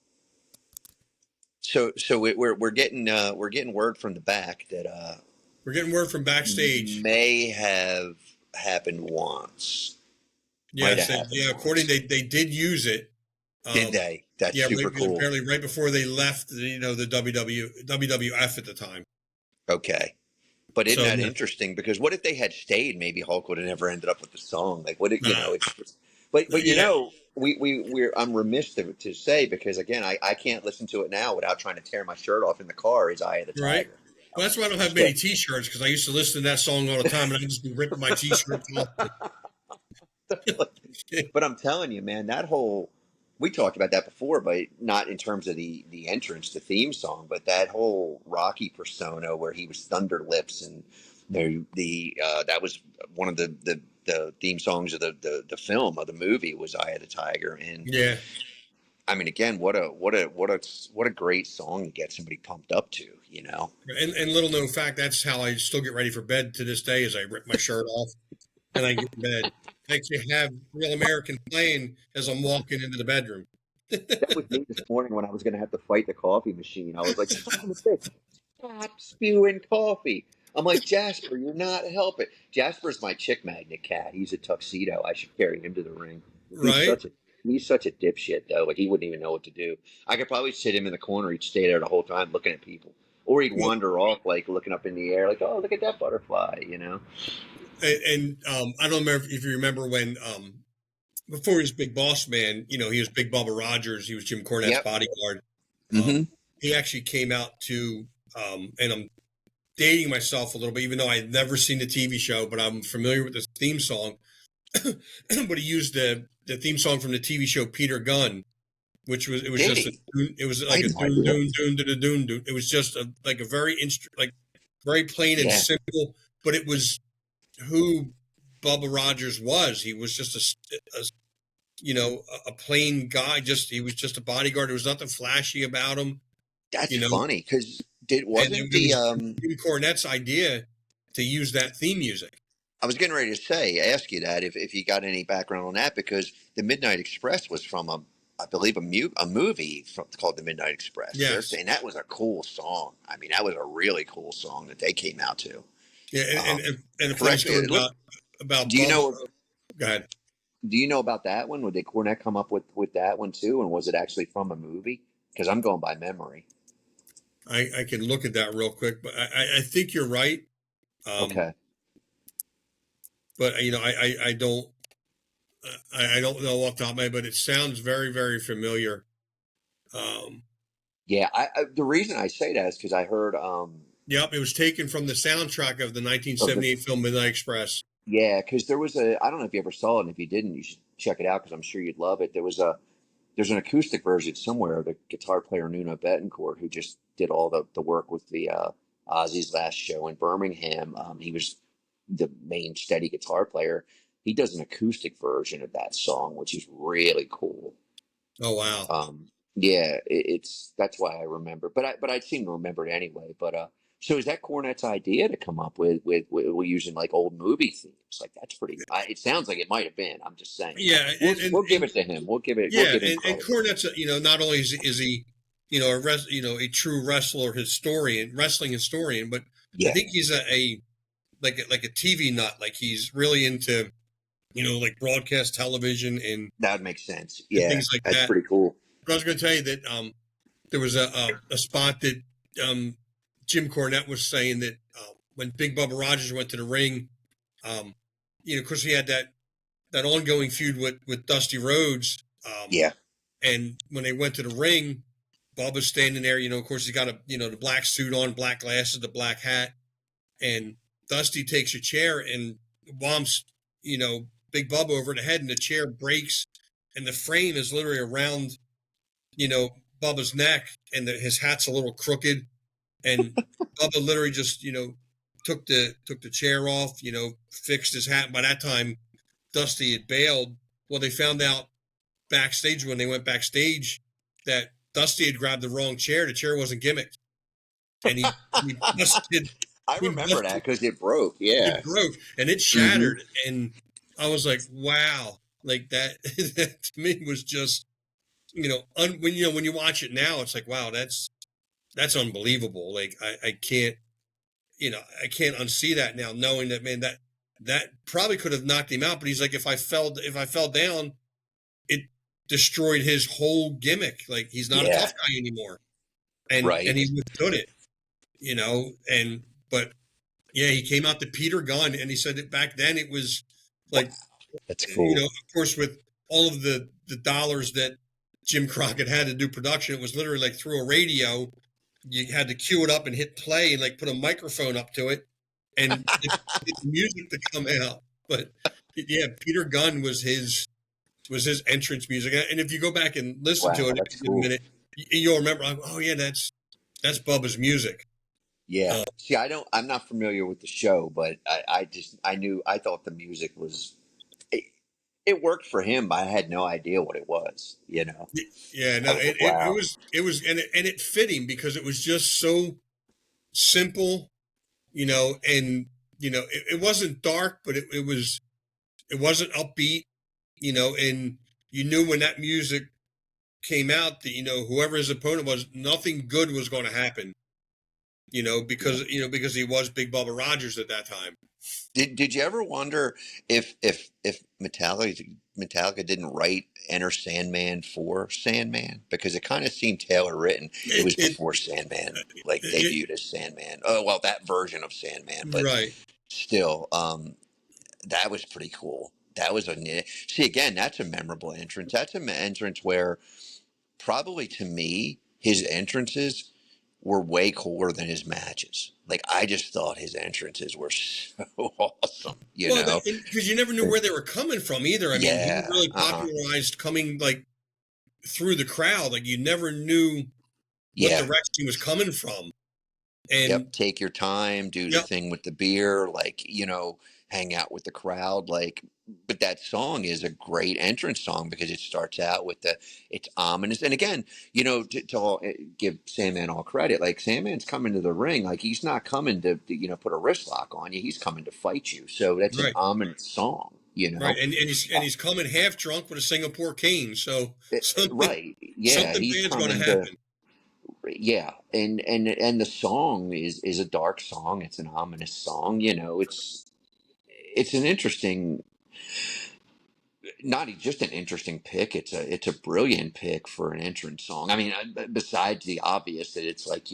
Speaker 2: So we're getting word from the back that
Speaker 1: We're getting word from backstage.
Speaker 2: may have happened once. Might
Speaker 1: Yes,
Speaker 2: have
Speaker 1: that,
Speaker 2: happened
Speaker 1: yeah. According,
Speaker 2: once.
Speaker 1: they did use it.
Speaker 2: Did
Speaker 1: Um,
Speaker 2: they? That's
Speaker 1: yeah, right,
Speaker 2: super cool.
Speaker 1: apparently right before they left, the WWF at the time.
Speaker 2: Okay. But isn't
Speaker 1: So
Speaker 2: that
Speaker 1: yeah,
Speaker 2: interesting? Because what if they had stayed? Maybe Hulk would have never ended up with the song. Like, what? It's just, but
Speaker 1: yeah,
Speaker 2: I'm remiss to say, because again, I can't listen to it now without trying to tear my shirt off in the car. Is Eye of the
Speaker 1: right.
Speaker 2: Tiger?
Speaker 1: Well, that's why I don't
Speaker 2: I'm
Speaker 1: have
Speaker 2: still.
Speaker 1: many T-shirts because I used to listen to that song all the time, and I just be ripping my T-shirt off.
Speaker 2: But I'm telling you, man, that whole we talked about that before, but not in terms of the entrance, the theme song, but that whole Rocky persona where he was Thunder Lips, and the that was one of the theme songs of the film of the movie was Eye of the Tiger. And
Speaker 1: Yeah,
Speaker 2: I mean, again, what a great song to get somebody pumped up to, you know.
Speaker 1: and little known fact, that's how I still get ready for bed to this day. Is I rip my shirt off and I get in bed. I actually have Real American playing as I'm walking into the bedroom.
Speaker 2: That was me this morning when I was going to have to fight the coffee machine. I was like, son of a bitch, stop spewing coffee. I'm like, Jasper, you're not helping. Jasper's my chick magnet cat. He's a tuxedo. I should carry him to the ring. He's
Speaker 1: Right?
Speaker 2: such a he's such a dipshit though. Like he wouldn't even know what to do. I could probably sit him in the corner. He'd stay there the whole time looking at people, or he'd
Speaker 1: Well,
Speaker 2: wander off like looking up in the air, like, oh, look at that butterfly, you know?
Speaker 1: and I don't remember if you remember when before he was Big Boss Man, he was Big Bubba Rogers. He was Jim Cornette's
Speaker 2: Yep.
Speaker 1: bodyguard.
Speaker 2: Mm-hmm.
Speaker 1: He actually came out to, and I'm dating myself a little bit, even though I've never seen the TV show, but I'm familiar with the theme song. But he used the theme song from the TV show Peter Gunn, which was it was
Speaker 2: Did
Speaker 1: just
Speaker 2: he?
Speaker 1: it was
Speaker 2: I
Speaker 1: like
Speaker 2: had
Speaker 1: a
Speaker 2: no
Speaker 1: doon
Speaker 2: idea.
Speaker 1: doon doon doon doon doon. It was just like a very like very plain and
Speaker 2: Yeah,
Speaker 1: simple, but it was who Bubba Rogers was. He was just a plain guy. Just he was just a bodyguard. There was nothing flashy about him,
Speaker 2: that's
Speaker 1: you know.
Speaker 2: funny because did
Speaker 1: And
Speaker 2: wasn't
Speaker 1: it
Speaker 2: the
Speaker 1: was Jim Cornette's idea to use that theme music.
Speaker 2: I was getting ready to ask you that if you got any background on that, because the Midnight Express was from I believe a movie called The Midnight Express. They're
Speaker 1: Yes,
Speaker 2: saying that was a cool song. I mean, that was a really cool song that they came out to.
Speaker 1: yeah. And
Speaker 2: Um,
Speaker 1: and, and a funny
Speaker 2: correct
Speaker 1: story
Speaker 2: me. Look,
Speaker 1: about
Speaker 2: do you
Speaker 1: Bubba.
Speaker 2: know?
Speaker 1: Go ahead.
Speaker 2: Do you know about that one? Would they Cornette come up with that one too? And was it actually from a movie? Because I'm going by memory.
Speaker 1: I can look at that real quick, but I think you're right. Um,
Speaker 2: Okay.
Speaker 1: but I don't I don't know off the top of my head, but it sounds very very familiar. Um,
Speaker 2: Yeah, the reason I say that is because I heard
Speaker 1: yep, it was taken from the soundtrack of the
Speaker 2: of the
Speaker 1: 1978 film Midnight Express.
Speaker 2: yeah, because there was a I don't know if you ever saw it, and if you didn't, you should check it out because I'm sure you'd love it. There's an acoustic version somewhere of the guitar player Nuno Bettencourt who just did all the work with the Ozzy's last show in Birmingham. He was the main steady guitar player. He does an acoustic version of that song, which is really cool.
Speaker 1: Oh wow.
Speaker 2: Yeah, it's that's why I remember, but I seem to remember it anyway. But so is that Cornette's idea to come up with using like old movie themes? Like that's pretty. It sounds like it might have been. I'm just saying.
Speaker 1: Yeah,
Speaker 2: We'll give it to him. We'll
Speaker 1: yeah,
Speaker 2: give him
Speaker 1: and
Speaker 2: credit.
Speaker 1: Cornette's not only is he a true wrestler historian, wrestling historian, but I
Speaker 2: Yeah,
Speaker 1: think he's a like a TV nut. Like he's really into like broadcast television
Speaker 2: that would make sense.
Speaker 1: and
Speaker 2: Yeah,
Speaker 1: things like
Speaker 2: that's
Speaker 1: that.
Speaker 2: pretty cool.
Speaker 1: But I was going to tell you that there was a spot that um, Jim Cornette was saying that when Big Bubba Rogers went to the ring, um, of course he had that ongoing feud with Dusty Rhodes,
Speaker 2: Yeah,
Speaker 1: and when they went to the ring, Bubba's standing there. Of course he's got the black suit on, black glasses, the black hat, and Dusty takes a chair and whomps Big Bubba over the head, and the chair breaks, and the frame is literally around you know, Bubba's neck, and his hat's a little crooked, and Bubba literally just took the chair off, fixed his hat. By that time, Dusty had bailed. Well, they found out backstage when they went backstage that Dusty had grabbed the wrong chair. The chair wasn't gimmicked, and he busted.
Speaker 2: I
Speaker 1: He
Speaker 2: remember that
Speaker 1: busted.
Speaker 2: because it broke. Yeah.
Speaker 1: It broke and it
Speaker 2: Hmm.
Speaker 1: shattered, and I was like, "Wow!" Like that. That to me was just when you watch it now, it's like, wow, that's unbelievable. Like I can't I can't unsee that now, knowing that, man, that probably could have knocked him out. But he's like, if I fell down, it destroyed his whole gimmick. Like he's not a
Speaker 2: Yeah.
Speaker 1: tough guy anymore, and
Speaker 2: Right.
Speaker 1: he withstood it. And but yeah, he came out to Peter Gunn, and he said that back then it was
Speaker 2: Wow.
Speaker 1: like
Speaker 2: That's cool.
Speaker 1: of course, with all of the dollars that Jim Crockett had to do production, it was literally like through a radio. You had to cue it up and hit play and like put a microphone up to it and get the music to come out. But yeah, Peter Gunn was his entrance music. And if you go back and listen to
Speaker 2: Wow,
Speaker 1: it
Speaker 2: that's
Speaker 1: in a
Speaker 2: cool.
Speaker 1: minute, you'll remember. Oh yeah, that's Bubba's music.
Speaker 2: Yeah.
Speaker 1: Uh,
Speaker 2: See, I'm not familiar with the show, but I thought the music was, it, it worked for him, but I had no idea what it was, you know?
Speaker 1: yeah, no,
Speaker 2: I was
Speaker 1: it,
Speaker 2: like,
Speaker 1: it, it
Speaker 2: wow.
Speaker 1: was it was and it fit him because it was just so simple, and it wasn't dark, but it wasn't upbeat, and you knew when that music came out that whoever his opponent was, nothing good was going to happen,
Speaker 2: Yeah.
Speaker 1: because he was Big Bubba Rogers at that time.
Speaker 2: Did you ever wonder if Metallica didn't write Enter Sandman for Sandman? Because it kind of seemed Taylor written. It
Speaker 1: It
Speaker 2: was
Speaker 1: it,
Speaker 2: before Sandman like
Speaker 1: it,
Speaker 2: debuted as Sandman. Oh well, that version of Sandman, but
Speaker 1: right.
Speaker 2: still, that was pretty cool. That was see again. That's a memorable entrance. That's an entrance where probably to me his entrances were way cooler than his matches. Like I just thought his entrances were so awesome. You
Speaker 1: Well,
Speaker 2: know?
Speaker 1: because you never knew where they were coming from either. I mean, he
Speaker 2: Yeah.
Speaker 1: really
Speaker 2: Uh huh.
Speaker 1: popularized coming like through the crowd. Like you never knew what
Speaker 2: Yeah.
Speaker 1: direction he was coming from,
Speaker 2: Yep.
Speaker 1: and
Speaker 2: Take your time, do the
Speaker 1: yep,
Speaker 2: thing with the beer, like, hang out with the crowd. Like, but that song is a great entrance song because it starts out with it's ominous. And again, give Sandman all credit. Like, Sandman's coming to the ring, like, he's not coming to put a wrist lock on you. He's coming to fight you. So that's an
Speaker 1: right.
Speaker 2: ominous song, you
Speaker 1: Right,
Speaker 2: know?
Speaker 1: and he's coming half drunk with a Singapore cane, so something
Speaker 2: Right. Yeah.
Speaker 1: something
Speaker 2: He's
Speaker 1: bad's going to
Speaker 2: coming to,
Speaker 1: happen.
Speaker 2: yeah, and the song is a dark song. It's an ominous song. It's an interesting. not just an interesting pick. It's a brilliant pick for an entrance song. I mean, besides the obvious that it's like,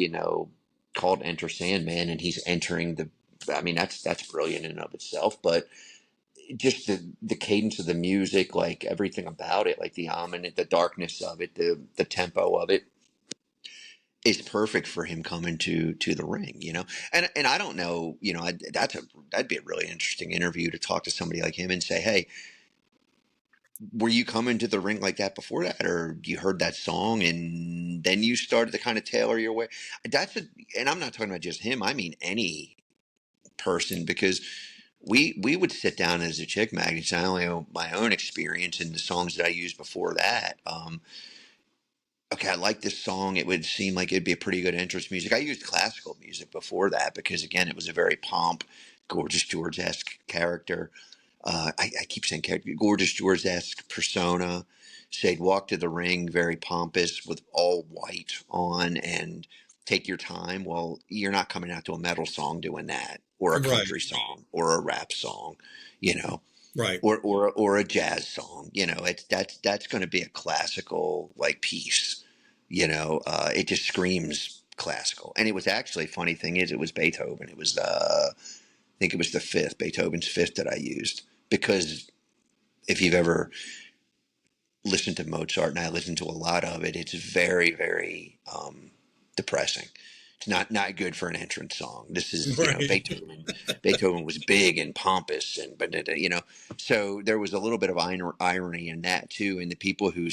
Speaker 2: called Enter Sandman and he's entering the. I mean, that's brilliant in and of itself. But just the cadence of the music, like everything about it, like the ominous, the darkness of it, the tempo of it is perfect for him coming to the ring. And I don't know, that'd be a really interesting interview to talk to somebody like him and say, hey, were you coming to the ring like that before that, or you heard that song and then you started to kind of tailor your way? And I'm not talking about just him. I mean any person, because we would sit down as a chick magnet. I only know my own experience and the songs that I used before that. Okay, I like this song. It would seem like it'd be a pretty good entrance music. I used classical music before that because, again, it was a very Gorgeous George-esque character. I keep saying character, Gorgeous George-esque persona. So would walk to the ring very pompous with all white on and take your time. Well, you're not coming out to a metal song doing that, or a
Speaker 1: Right,
Speaker 2: country song, or a rap song, you know
Speaker 1: right,
Speaker 2: or a jazz song. That's going to be a classical like piece. It just screams classical. And it was actually, funny thing is, it was Beethoven. It was I think it was the fifth, Beethoven's fifth, that I used, because if you've ever listened to Mozart, and I listened to a lot of it, it's very, very depressing. It's not good for an entrance song. This is,
Speaker 1: right,
Speaker 2: Beethoven was big and pompous, so there was a little bit of irony in that too. And the people who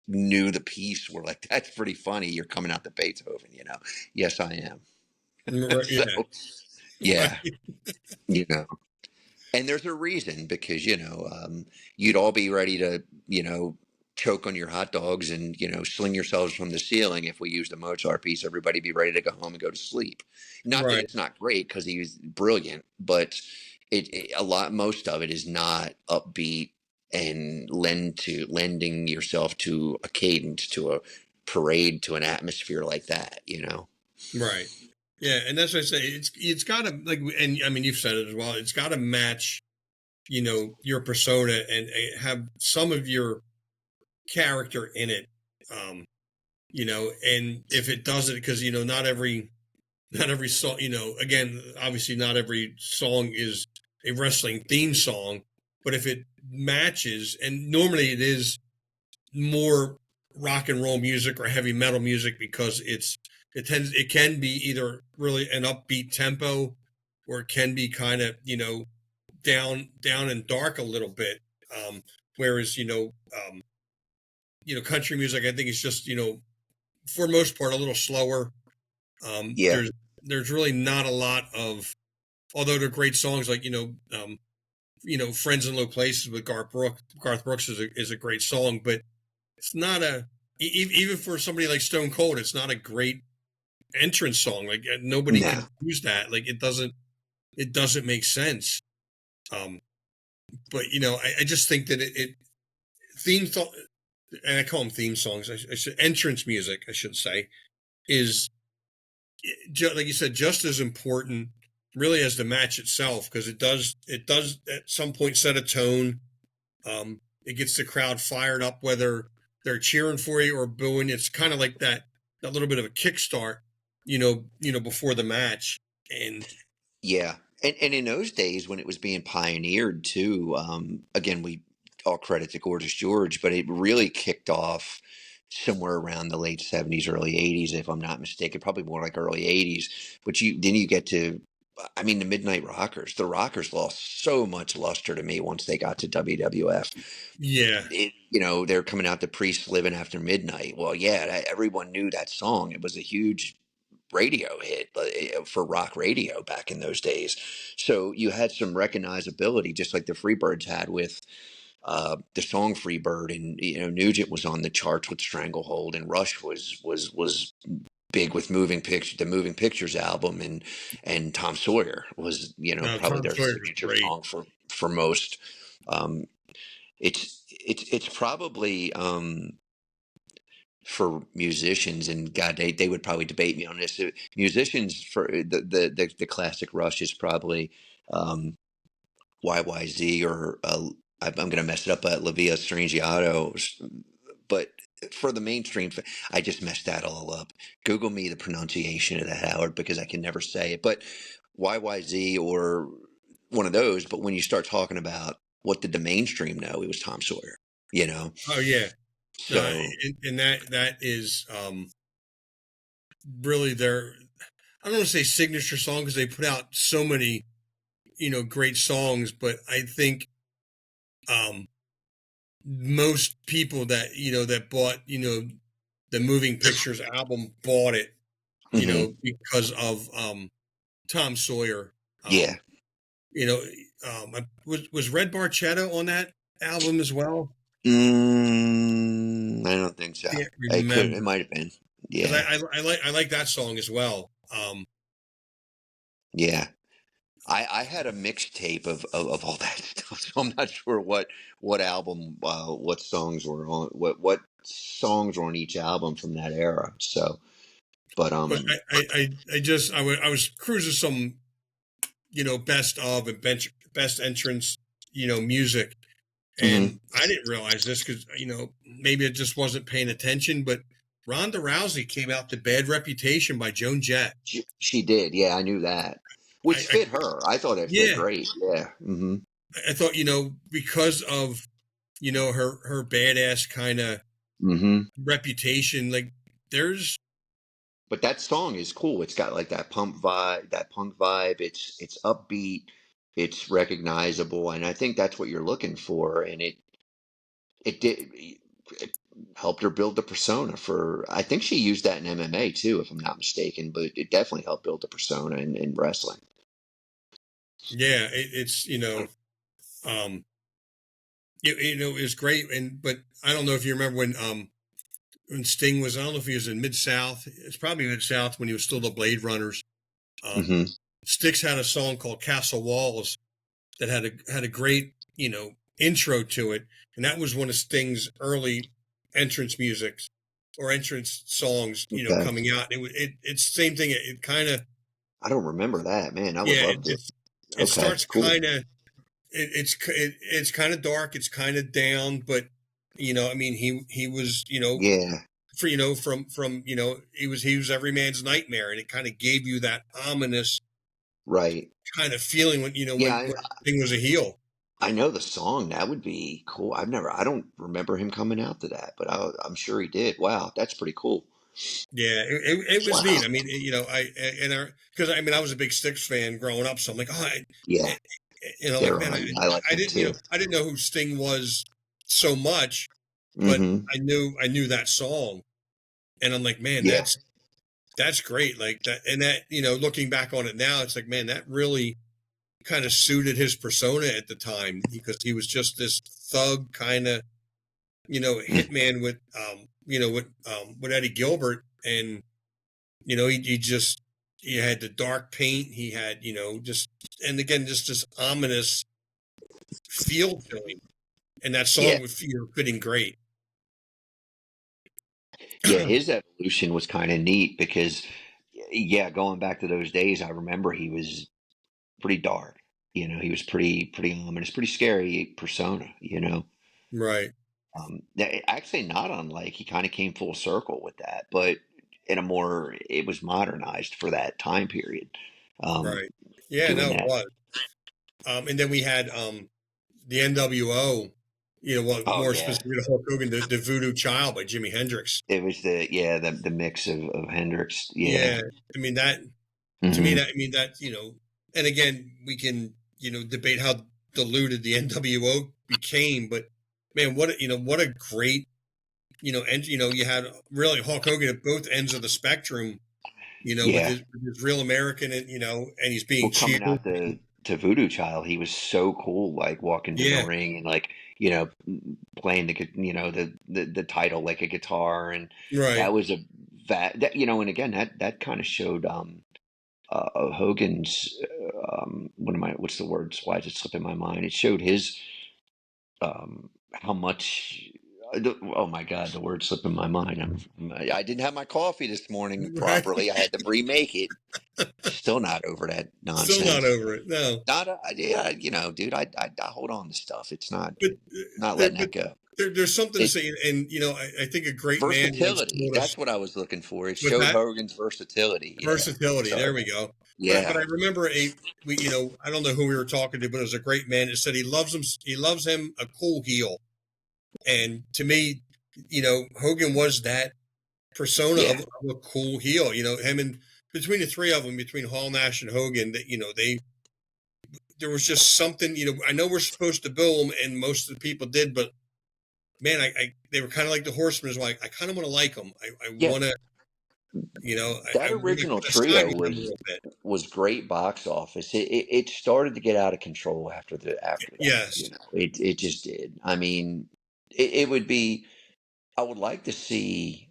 Speaker 2: knew the piece were like, "That's pretty funny. You're coming out to Beethoven." Yes, I am.
Speaker 1: right,
Speaker 2: So
Speaker 1: yeah,
Speaker 2: yeah,
Speaker 1: right,
Speaker 2: you know. And there's a reason, because, you'd all be ready to, choke on your hot dogs and, sling yourselves from the ceiling if we used a Mozart piece. Everybody be ready to go home and go to sleep. Not that
Speaker 1: right,
Speaker 2: it's not great, because he was brilliant, but most of it is not upbeat and lending yourself to a cadence, to a parade, to an atmosphere like that.
Speaker 1: right. Yeah, and that's what I say. It's got to, like, and I mean, you've said it as well. It's got to match, your persona, and have some of your character in it. Um, and if it doesn't, because not every song, again, obviously not every song is a wrestling theme song, but if it matches, and normally it is more rock and roll music or heavy metal music, because it can be either really an upbeat tempo, or it can be kind of, down and dark a little bit. Whereas, country music, I think, is just, for most part, a little slower.
Speaker 2: Yeah.
Speaker 1: There's really not a lot of, although they're great songs, like, Friends in Low Places with Garth Brooks is a great song, but it's not even for somebody like Stone Cold, it's not a great entrance song. Like, nobody
Speaker 2: No.
Speaker 1: could use that. Like, it doesn't make sense. Um, but I just think that it theme song, and I call them theme songs. I should entrance music, I should say, is, like you said, just as important, really, as the match itself, because it does at some point set a tone. It gets the crowd fired up, whether they're cheering for you or booing. It's kind of like that little bit of a kickstart, before the match. And
Speaker 2: Yeah. And in those days when it was being pioneered too, again, we all credit to Gorgeous George, but it really kicked off somewhere around the late 70s, early 80s, if I'm not mistaken, probably more like early 80s. But you get to, I mean, the Midnight Rockers. The Rockers lost so much luster to me once they got to WWF.
Speaker 1: yeah,
Speaker 2: They're coming out, the Priests Living After Midnight. Well, yeah, everyone knew that song. It was a huge radio hit for rock radio back in those days. So you had some recognizability, just like the Freebirds had with the song Freebird. And Nugent was on the charts with Stranglehold, and Rush was big with the Moving Pictures album, and Tom Sawyer was
Speaker 1: no,
Speaker 2: probably
Speaker 1: Tom
Speaker 2: their
Speaker 1: Sawyer was
Speaker 2: signature
Speaker 1: great.
Speaker 2: song for most. Um, it's probably for musicians, and God, they would probably debate me on this. Musicians, for the classic Rush is probably YYZ, or I'm gonna mess it up, La Via Strangiato, but for the mainstream, I just messed that all up. Google me the pronunciation of that, Howard, because I can never say it. But YYZ or one of those. But when you start talking about what did the mainstream know, it was Tom Sawyer. You know,
Speaker 1: Oh yeah, no,
Speaker 2: so
Speaker 1: and that is really their, I don't want to say signature song because they put out so many, great songs, but I think um, most people that that bought the Moving Pictures album bought it,
Speaker 2: hmm
Speaker 1: because of Tom Sawyer.
Speaker 2: yeah.
Speaker 1: You know, was Red Barchetta on that album as well?
Speaker 2: I don't think so.
Speaker 1: Can't
Speaker 2: It could. It
Speaker 1: remember
Speaker 2: might have been.
Speaker 1: because
Speaker 2: Yeah,
Speaker 1: I like that song as well.
Speaker 2: yeah. I had a mixtape of all that stuff, so I'm not sure what album, what songs were on, what songs were on each album from that era. So, but
Speaker 1: But I was cruising some best of and best entrance music,
Speaker 2: mhm.
Speaker 1: and I didn't realize this because maybe I just wasn't paying attention, but Ronda Rousey came out to Bad Reputation by Joan Jett.
Speaker 2: She did. Yeah, I knew that, which
Speaker 1: I
Speaker 2: fit her. I thought it fit
Speaker 1: Yeah,
Speaker 2: great. Yeah.
Speaker 1: I thought because of her badass kind of
Speaker 2: Hmm.
Speaker 1: reputation, like there's
Speaker 2: But that song is cool. It's got like that punk vibe. It's upbeat. It's recognizable, and I think that's what you're looking for. And it helped her build the persona for. I think she used that in MMA too, if I'm not mistaken. But it definitely helped build the persona in wrestling.
Speaker 1: yeah, it's um it was great, and but I don't know if you remember when Sting was, I don't know if he was in Mid South. It's probably Mid South when he was still the Blade Runners. Um,
Speaker 2: Hmm.
Speaker 1: Styx had a song called Castle Walls that had a great intro to it, and that was one of Sting's early entrance musics or entrance songs.
Speaker 2: Okay,
Speaker 1: Coming out. It's the same thing. It kind of
Speaker 2: I don't remember that, man. I would
Speaker 1: yeah.
Speaker 2: love to.
Speaker 1: It
Speaker 2: Okay,
Speaker 1: starts
Speaker 2: cool.
Speaker 1: kind of it's kind of dark. It's kind of down, but I mean he was
Speaker 2: Yeah,
Speaker 1: for from he was every man's nightmare, and it kind of gave you that ominous
Speaker 2: right.
Speaker 1: kind of feeling when
Speaker 2: Yeah,
Speaker 1: when Sting was a heel.
Speaker 2: I know the song. That would be cool. I don't remember him coming out to that, but I'm sure he did. Wow, that's pretty cool.
Speaker 1: Yeah, it was
Speaker 2: Wow.
Speaker 1: neat. I mean, because I mean I was a big Styx fan growing up, so I'm like,
Speaker 2: Yeah,
Speaker 1: eh, like
Speaker 2: they're
Speaker 1: man,
Speaker 2: I like
Speaker 1: I
Speaker 2: them
Speaker 1: didn't
Speaker 2: too.
Speaker 1: I didn't know who Sting was so much, but
Speaker 2: Hmm.
Speaker 1: I knew that song, and I'm like, man,
Speaker 2: Yeah,
Speaker 1: that's great. Like that, and that looking back on it now, it's like, man, that really kind of suited his persona at the time because he was just this thug kind of
Speaker 2: mm,
Speaker 1: hitman with Eddie Gilbert, and he just he had the dark paint, he had just, and again just this ominous feel to him, and that
Speaker 2: yeah,
Speaker 1: song was fitting great.
Speaker 2: yeah. His evolution was kind of neat because, yeah, going back to those days, I remember he was pretty dark. He was pretty ominous, pretty scary persona.
Speaker 1: Right,
Speaker 2: Actually, not unlike he kind of came full circle with that, but it was modernized for that time period. Um,
Speaker 1: right, yeah,
Speaker 2: doing
Speaker 1: no, it
Speaker 2: that.
Speaker 1: was. And then we had the NWO, what
Speaker 2: Oh
Speaker 1: more
Speaker 2: yeah,
Speaker 1: specifically to Hulk Hogan, the Voodoo Child by Jimi Hendrix.
Speaker 2: it was the mix of Hendrix. Yeah.
Speaker 1: Yeah, I mean that to me,
Speaker 2: Hmm.
Speaker 1: that I mean that and again we can debate how diluted the NWO became, but man, what a great and you had really Hulk Hogan at both ends of the spectrum,
Speaker 2: Yeah.
Speaker 1: with his real American, and and he's being
Speaker 2: Well, coming
Speaker 1: cheered.
Speaker 2: out to Voodoo Child, he was so cool, like walking to the
Speaker 1: Yeah,
Speaker 2: ring and like you know playing the title like a guitar, and
Speaker 1: right.
Speaker 2: that was and again that kind of showed Hogan's what's the words? Why is it slipping my mind? It showed his how much Oh my God, the word slipped in my mind. I didn't have my coffee this morning
Speaker 1: Right?
Speaker 2: properly. I had to remake it. Still not over that
Speaker 1: Still not
Speaker 2: nonsense.
Speaker 1: over it. No,
Speaker 2: Not, yeah, dude, I hold on to stuff. It's
Speaker 1: but
Speaker 2: not
Speaker 1: there,
Speaker 2: letting
Speaker 1: but
Speaker 2: that go.
Speaker 1: there's something to
Speaker 2: It
Speaker 1: say, and I think a great man once
Speaker 2: versatility.
Speaker 1: told us
Speaker 2: That's what I was looking for. It
Speaker 1: with
Speaker 2: showed
Speaker 1: that
Speaker 2: Hogan's versatility. Yeah.
Speaker 1: versatility.
Speaker 2: Sorry.
Speaker 1: There we go. But
Speaker 2: Yeah.
Speaker 1: I remember I don't know who we were talking to, but it was a great man that said he loves him. He loves him a cool heel, and to me, Hogan was that persona
Speaker 2: Yeah.
Speaker 1: of a cool heel. Him and between the three of them, between Hall, Nash, and Hogan, that they there was just something. I know we're supposed to bill them, and most of the people did, but man, they were kind of like the Horsemen. Is like I kind of want to like them. I
Speaker 2: Yeah.
Speaker 1: want to,
Speaker 2: That
Speaker 1: I want to
Speaker 2: original
Speaker 1: side
Speaker 2: trio
Speaker 1: with them a little bit.
Speaker 2: was great box office. It started to get out of control after that.
Speaker 1: Yes,
Speaker 2: It just did. I mean, it would be. I would like to see,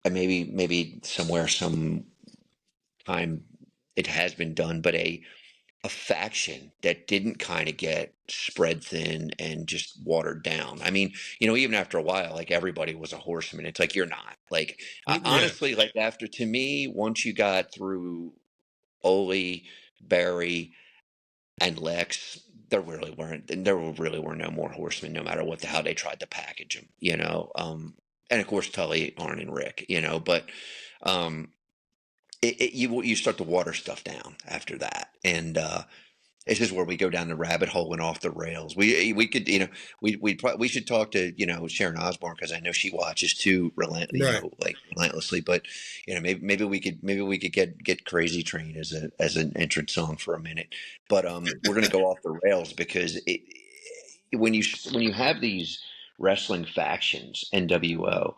Speaker 2: and maybe somewhere some time it has been done, but a faction that didn't kind of get spread thin and just watered down. I mean, even after a while, like everybody was a horseman. It's like you're not. Like
Speaker 1: yeah,
Speaker 2: honestly, like after to me, once you got through Ole, Barry, and Lex, there really were no more horsemen, no matter how they tried to package them. And of course Tully, Arn, and Rick. But um, you start to water stuff down after that, and this is where we go down the rabbit hole and off the rails. We could, we should talk to Sharon Osbourne, because I know she watches too
Speaker 1: right.
Speaker 2: like relentlessly. But maybe we could get Crazy Train as an entrance song for a minute. But we're gonna go off the rails because when you have these wrestling factions, NWO,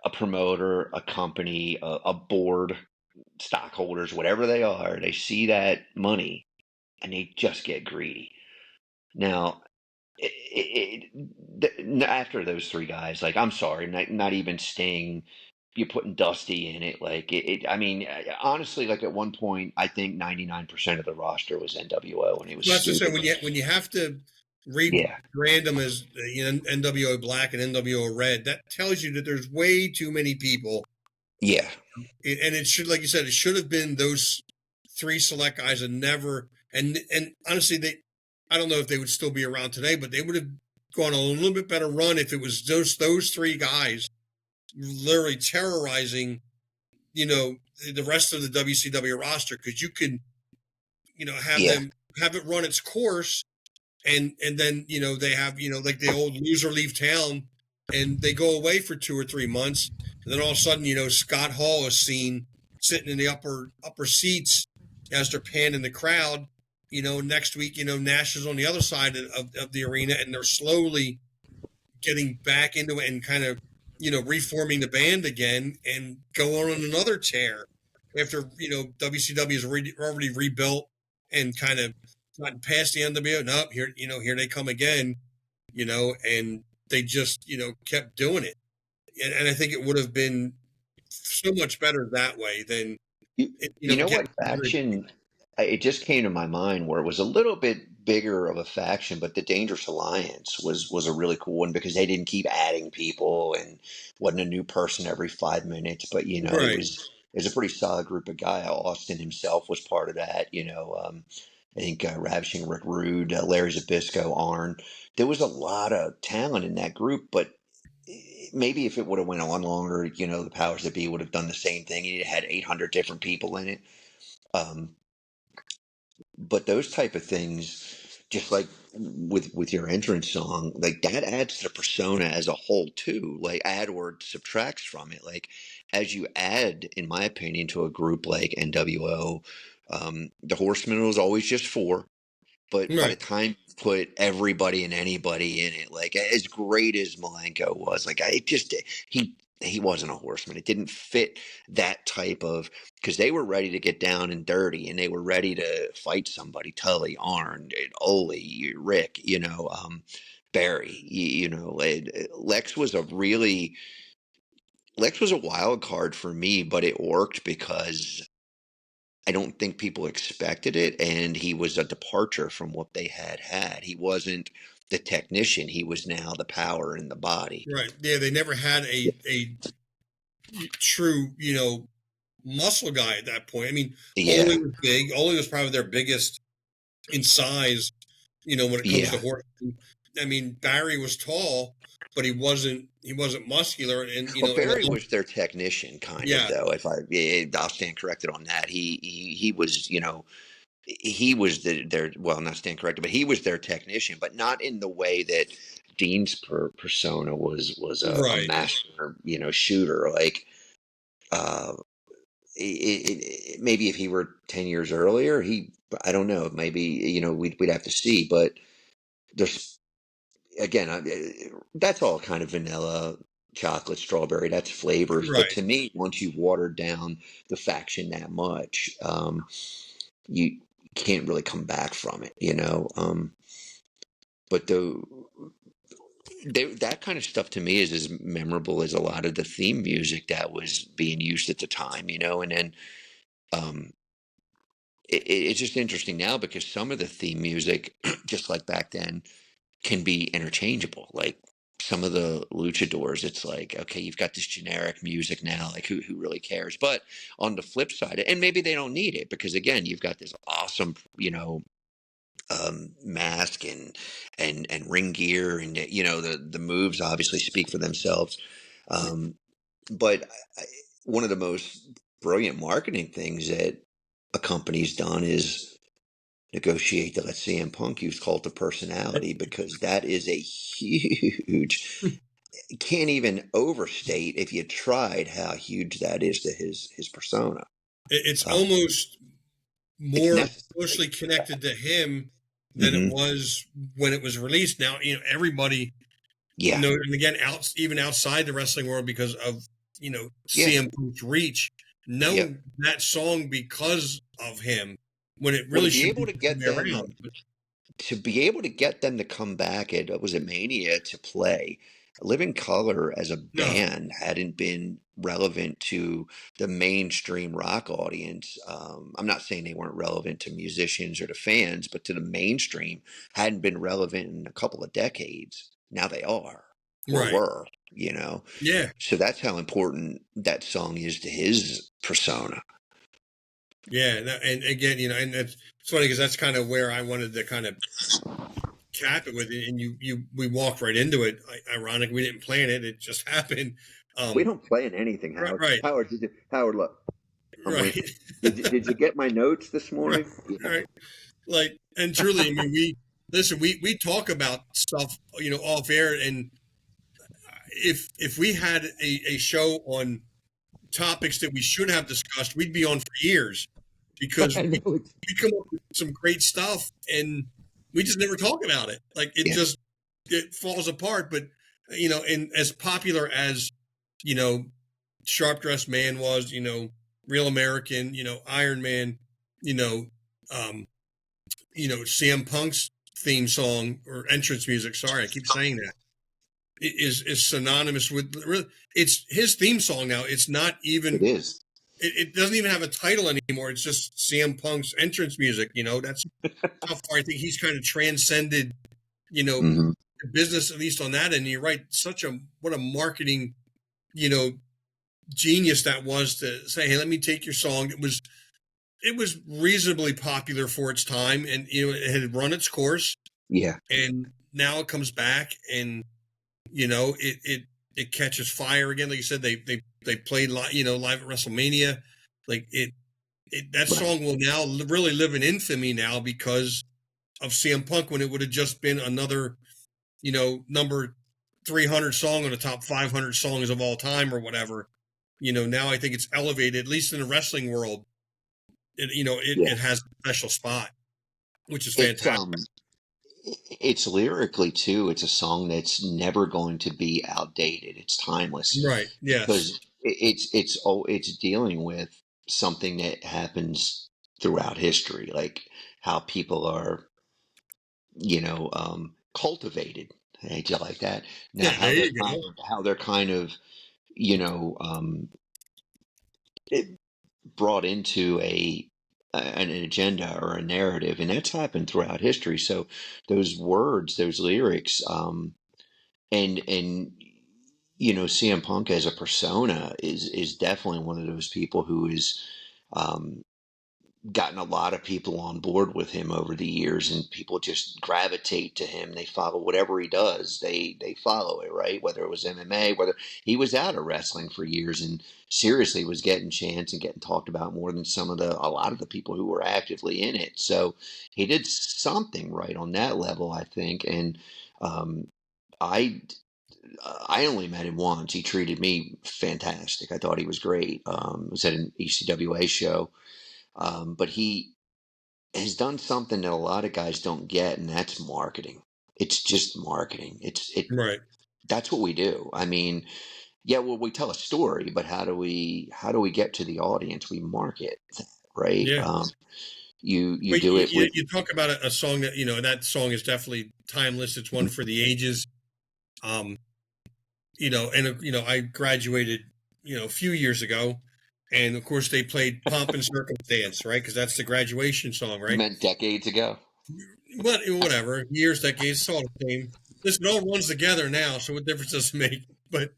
Speaker 2: a promoter, a company, a board, stockholders, whatever they are, they see that money and they just get greedy. Now, after those three guys, like, I'm sorry, not even Sting, you're putting Dusty in it. Like, I mean, honestly, like at one point, I think 99% of the roster was NWO, and it was
Speaker 1: Well, that's just saying
Speaker 2: stupid.
Speaker 1: when you have to
Speaker 2: Yeah,
Speaker 1: rebrand them as NWO Black and NWO Red, that tells you that there's way too many people,
Speaker 2: yeah,
Speaker 1: and it should, like you said, it should have been those three select guys and never. And honestly, I don't know if they would still be around today, but they would have gone a little bit better run if it was those three guys literally terrorizing, you know, the rest of the WCW roster, because you can, have
Speaker 2: yeah,
Speaker 1: them have it run its course, and then they have, like the old loser leave town, and they go away for 2 or 3 months, and then all of a sudden, Scott Hall is seen sitting in the upper seats as they're panning the crowd. Next week, Nash is on the other side of the arena, and they're slowly getting back into it and kind of, reforming the band again and go on another tear after, WCW is already rebuilt and kind of gotten past the NWO. Nope, here they come again, and they just, kept doing it. And I think it would have been so much better that way than,
Speaker 2: you know what
Speaker 1: getting rid.
Speaker 2: faction? It just came to my mind where it was a little bit bigger of a faction, but the Dangerous Alliance was a really cool one because they didn't keep adding people and wasn't a new person every 5 minutes. But
Speaker 1: Right.
Speaker 2: it was a pretty solid group of guys. Austin himself was part of that. I think Ravishing Rick Rude, Larry Zbyszko, Arn. There was a lot of talent in that group, but maybe if it would have went on longer, the powers that be would have done the same thing. It had 800 different people in it. Um, but those type of things, just like with your entrance song, like that adds to the persona as a whole too. Like add or subtracts from it. Like as you add, in my opinion, to a group like NWO, the Horsemen was always just four. But by the
Speaker 1: Right.
Speaker 2: time you put everybody and anybody in it, like as great as Malenko was, like he wasn't a horseman. It didn't fit that type of, because they were ready to get down and dirty and they were ready to fight somebody. Tully, Arn, Ole, Rick, Barry, Lex was a wild card for me, but it worked because I don't think people expected it, and he was a departure from what they had. He wasn't the technician. He was now the power in the body.
Speaker 1: Right. Yeah, they never had a true, muscle guy at that point. I mean,
Speaker 2: Yeah.
Speaker 1: Ole was big. Ole was probably their biggest in size, when it comes to
Speaker 2: Yeah.
Speaker 1: horse. I mean, Barry was tall, but he wasn't muscular, and
Speaker 2: Well,
Speaker 1: in
Speaker 2: Barry
Speaker 1: the
Speaker 2: was their technician, kind of,
Speaker 1: yeah,
Speaker 2: though. I'll stand corrected on that. He was, he was their, well, not stand corrected, but he was their technician, but not in the way that Dean's persona was a
Speaker 1: right,
Speaker 2: master, shooter. Like, uh, maybe if he were 10 years earlier, I don't know, maybe, we'd have to see, but there's, again, that's all kind of vanilla, chocolate, strawberry, that's flavors. But
Speaker 1: right.
Speaker 2: to me, once you've watered down the faction that much, you can't really come back from it. But that kind of stuff to me is as memorable as a lot of the theme music that was being used at the time. And then um, it's just interesting now because some of the theme music, just like back then, can be interchangeable. Like some of the luchadors, it's like, okay, you've got this generic music now. Like who really cares? But on the flip side, and maybe they don't need it because again, you've got this awesome, mask and ring gear, and the moves obviously speak for themselves. Um, but one of the most brilliant marketing things that a company's done is negotiate to let CM Punk use Cult of Personality, because that is a huge, can't even overstate if you tried how huge that is to his persona.
Speaker 1: It's
Speaker 2: Uh,
Speaker 1: almost
Speaker 2: it's
Speaker 1: more
Speaker 2: necessary.
Speaker 1: closely connected to him than it
Speaker 2: Hmm.
Speaker 1: was when it was released. Now, everybody
Speaker 2: Yeah,
Speaker 1: knows, and again, even outside the wrestling world, because of
Speaker 2: yeah,
Speaker 1: CM Punk's reach,
Speaker 2: yeah.
Speaker 1: know that song because of him when it
Speaker 2: Well, to
Speaker 1: really
Speaker 2: be
Speaker 1: should
Speaker 2: able
Speaker 1: be
Speaker 2: to
Speaker 1: the other
Speaker 2: get
Speaker 1: way
Speaker 2: them
Speaker 1: around. But
Speaker 2: to come back at, was it Mania, to play Living Color as a
Speaker 1: no,
Speaker 2: band hadn't been relevant to the mainstream rock audience. I'm not saying they weren't relevant to musicians or to fans, but to the mainstream hadn't been relevant in a couple of decades. Now they are, or
Speaker 1: right,
Speaker 2: were.
Speaker 1: yeah,
Speaker 2: So that's how important that song is to his persona.
Speaker 1: yeah, and again, and it's funny because that's kind of where I wanted to kind of cap it with, and we walked right into it. Ironic, we didn't plan it; it just happened.
Speaker 2: We
Speaker 1: Um,
Speaker 2: don't play in anything,
Speaker 1: right,
Speaker 2: Howard.
Speaker 1: right,
Speaker 2: Howard, look, I'm
Speaker 1: right,
Speaker 2: with you. Did you get my notes this
Speaker 1: right,
Speaker 2: morning? Yeah.
Speaker 1: right. Like, and truly, I mean, we talk about stuff, off air, and if we had a show on topics that we should have discussed, we'd be on for years because
Speaker 2: I know it's,
Speaker 1: we come up with some great stuff and we just never talk about it. Like
Speaker 2: yeah,
Speaker 1: it falls apart. But and as popular as you know, Sharp Dressed Man was, Real American, Iron Man, you know, um, CM Punk's theme song or entrance music. Sorry, I keep saying that. Is synonymous with it's his theme song now. It's not
Speaker 2: it
Speaker 1: even
Speaker 2: is.
Speaker 1: it doesn't even have a title anymore. It's just CM Punk's entrance music. That's how far I think he's kind of transcended,
Speaker 2: Hmm.
Speaker 1: the business, at least on that. And you're right, what a marketing, you know, genius that was to say, hey, let me take your song. It was reasonably popular for its time, and it had run its course,
Speaker 2: Yeah,
Speaker 1: and now it comes back, and it catches fire again. Like you said, they played live at WrestleMania. Like that
Speaker 2: right.
Speaker 1: song will now really live in infamy now because of CM Punk, when it would have just been another number 300 song on the top 500 songs of all time or whatever. Now I think it's elevated, at least in the wrestling world.
Speaker 2: Yeah,
Speaker 1: It has a special spot, which is
Speaker 2: it's
Speaker 1: fantastic.
Speaker 2: it's lyrically too. It's a song that's never going to be outdated. It's timeless
Speaker 1: Right. Yes.
Speaker 2: because it's dealing with something that happens throughout history, like how people are, cultivated. Hey, do you like that? Now,
Speaker 1: Yeah. There you go.
Speaker 2: how they're kind of, you know, um, it brought into an agenda or a narrative, and that's happened throughout history. So those words, those lyrics, and CM Punk as a persona is definitely one of those people who is um, gotten a lot of people on board with him over the years, and people just gravitate to him. They follow whatever he does. They follow it, right? Whether it was MMA, whether he was out of wrestling for years and seriously was getting chants and getting talked about more than a lot of the people who were actively in it. So he did something right on that level, I think. And um, I I only met him once. He treated me fantastic. I thought he was great. It was at an ECWA show, but he has done something that a lot of guys don't get, and that's marketing. It's just marketing.
Speaker 1: Right.
Speaker 2: That's what we do. I mean, yeah, well, we tell a story, but how do we get to the audience? We market that, right?
Speaker 1: Yeah.
Speaker 2: You
Speaker 1: Well,
Speaker 2: do it with
Speaker 1: you talk about a song that, that song is definitely timeless. It's one for the ages. Um, and I graduated, a few years ago, and of course they played "Pomp and Circumstance," right? Because that's the graduation song, right?
Speaker 2: meant decades ago.
Speaker 1: But whatever, years, decades, it's all the same. Listen, it all runs together now, so what difference does it make? But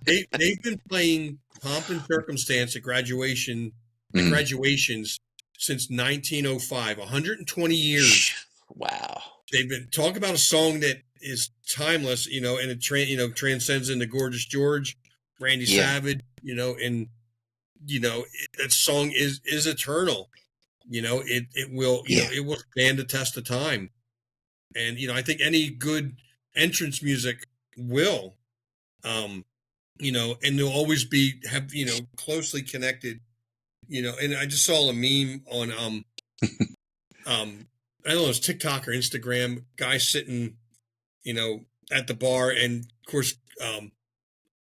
Speaker 1: they've been playing "Pomp and Circumstance" at
Speaker 2: Mm.
Speaker 1: graduations since 1905, 120 years.
Speaker 2: Wow.
Speaker 1: They've been talking about a song that is timeless, and it transcends into Gorgeous George, Randy
Speaker 2: Yeah.
Speaker 1: Savage, and that song is eternal. It will
Speaker 2: Yeah.
Speaker 1: it will stand the test of time, and I think any good entrance music will, um, and they'll always have closely connected. And I just saw a meme on I don't know, it's TikTok or Instagram, guy sitting, at the bar, and of course,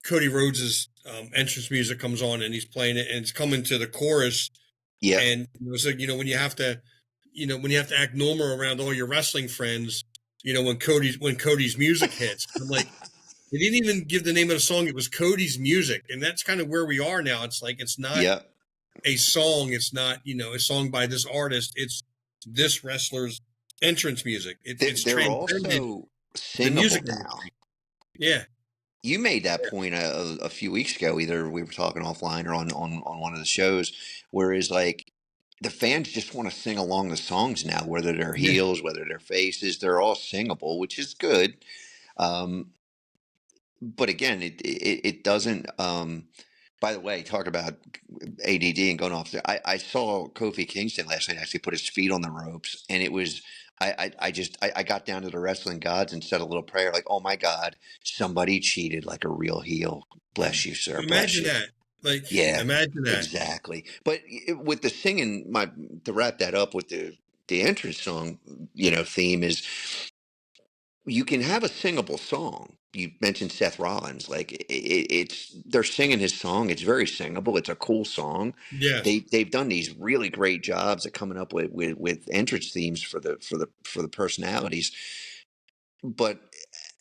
Speaker 1: Cody Rhodes's entrance music comes on, and he's playing it, and it's coming to the chorus,
Speaker 2: Yep.
Speaker 1: and it was like, when you have to act normal around all your wrestling friends, when Cody's music hits, I'm like, they didn't even give the name of the song; it was Cody's music, and that's kind of where we are now. It's like it's not
Speaker 2: Yep.
Speaker 1: a song, it's not a song by this artist, it's this wrestler's entrance music. It's
Speaker 2: They're
Speaker 1: transcended
Speaker 2: also
Speaker 1: the music
Speaker 2: singable now.
Speaker 1: industry. Yeah,
Speaker 2: You made that point a few weeks ago. Either we were talking offline or on one of the shows, whereas like the fans just want to sing along the songs now, whether they're
Speaker 1: yeah,
Speaker 2: heels, whether they're faces, they're all singable, which is good. Um, but again, it doesn't. By the way, talk about ADD and going off there. I saw Kofi Kingston last night actually put his feet on the ropes, and it was. I got down to the wrestling gods and said a little prayer like, oh my God, somebody cheated like a real heel. Bless you, sir. Bless
Speaker 1: imagine
Speaker 2: you.
Speaker 1: that. Like,
Speaker 2: Yeah,
Speaker 1: imagine that.
Speaker 2: exactly. But with the singing, to wrap that up with the entrance song, theme is you can have a singable song. You mentioned Seth Rollins, like it's they're singing his song. It's very singable. It's a cool song.
Speaker 1: Yes,
Speaker 2: They've done these really great jobs at coming up with entrance themes for the personalities. But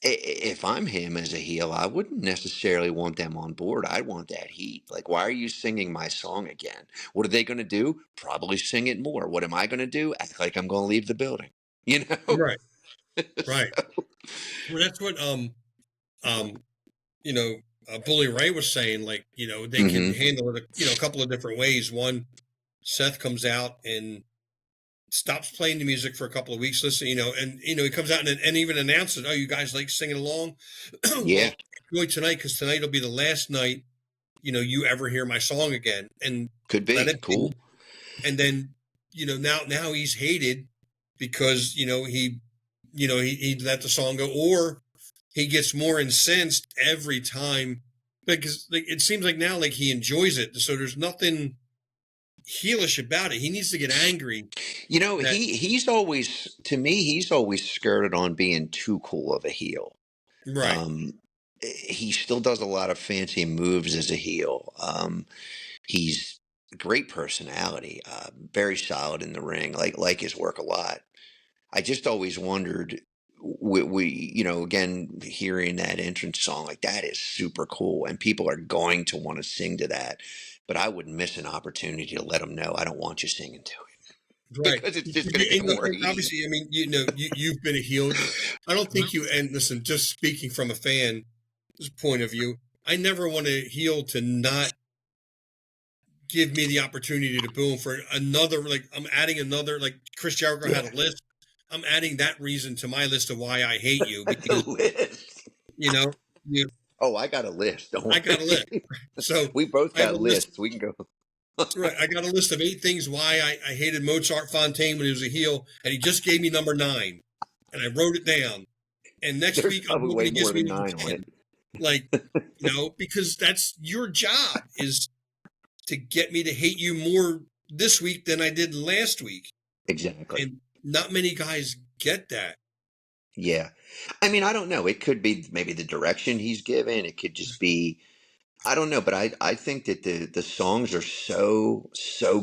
Speaker 2: if I'm him as a heel, I wouldn't necessarily want them on board. I want that heat. Like, why are you singing my song again? What are they going to do? Probably sing it more. What am I going to do? Act like I'm going to leave the building. You know?
Speaker 1: right, right. Well, that's what um you know Bully Ray was saying. Like, they can
Speaker 2: Hmm.
Speaker 1: handle it a couple of different ways. One, Seth comes out and stops playing the music for a couple of weeks. Listen, and he comes out and even announces, "Oh, you guys like singing along?
Speaker 2: Yeah,
Speaker 1: Well, enjoy tonight, because tonight will be the last night you ever hear my song again." And
Speaker 2: could
Speaker 1: let
Speaker 2: be
Speaker 1: it be.
Speaker 2: cool.
Speaker 1: And then now he's hated because he let the song go, or he gets more incensed every time, because like, it seems like now, like, he enjoys it, so there's nothing heelish about it. He needs to get angry that
Speaker 2: He's always to me he's always skirted on being too cool of a heel.
Speaker 1: right.
Speaker 2: Um, he still does a lot of fancy moves as a heel. He's a great personality, very solid in the ring. Like his work a lot. I just always wondered we again, hearing that entrance song, like, that is super cool, and people are going to want to sing to that. But I wouldn't miss an opportunity to let them know I don't want you singing to it
Speaker 1: Right.
Speaker 2: because it's just going to get more
Speaker 1: And
Speaker 2: heat.
Speaker 1: obviously, I mean, you've been a heel. I don't think you, and listen, just speaking from a fan's point of view, I never want a heel to not give me the opportunity to boo him for another, like, I'm adding another, like Chris Jericho had
Speaker 2: Yeah.
Speaker 1: a list. I'm adding that reason to my list of why I hate you
Speaker 2: The
Speaker 1: because,
Speaker 2: list.
Speaker 1: you know, you,
Speaker 2: Oh, I got a list. Don't
Speaker 1: I got a list.
Speaker 2: worry.
Speaker 1: So
Speaker 2: We both
Speaker 1: I have
Speaker 2: got
Speaker 1: a list.
Speaker 2: lists. We can go.
Speaker 1: Right. I got a list of 8 things why I hated Mozart Fontaine when he was a heel, and he just gave me number 9. And I wrote it down. And next
Speaker 2: There's
Speaker 1: week I'm
Speaker 2: probably
Speaker 1: hoping
Speaker 2: way
Speaker 1: he
Speaker 2: more
Speaker 1: gives me
Speaker 2: than
Speaker 1: number
Speaker 2: 9 on
Speaker 1: 10.
Speaker 2: it.
Speaker 1: Like, because that's your job is to get me to hate you more this week than I did last week.
Speaker 2: Exactly.
Speaker 1: And not many guys get that.
Speaker 2: Yeah. I mean, I don't know. It could be maybe the direction he's given. It could just be, I don't know, but I think that the songs are so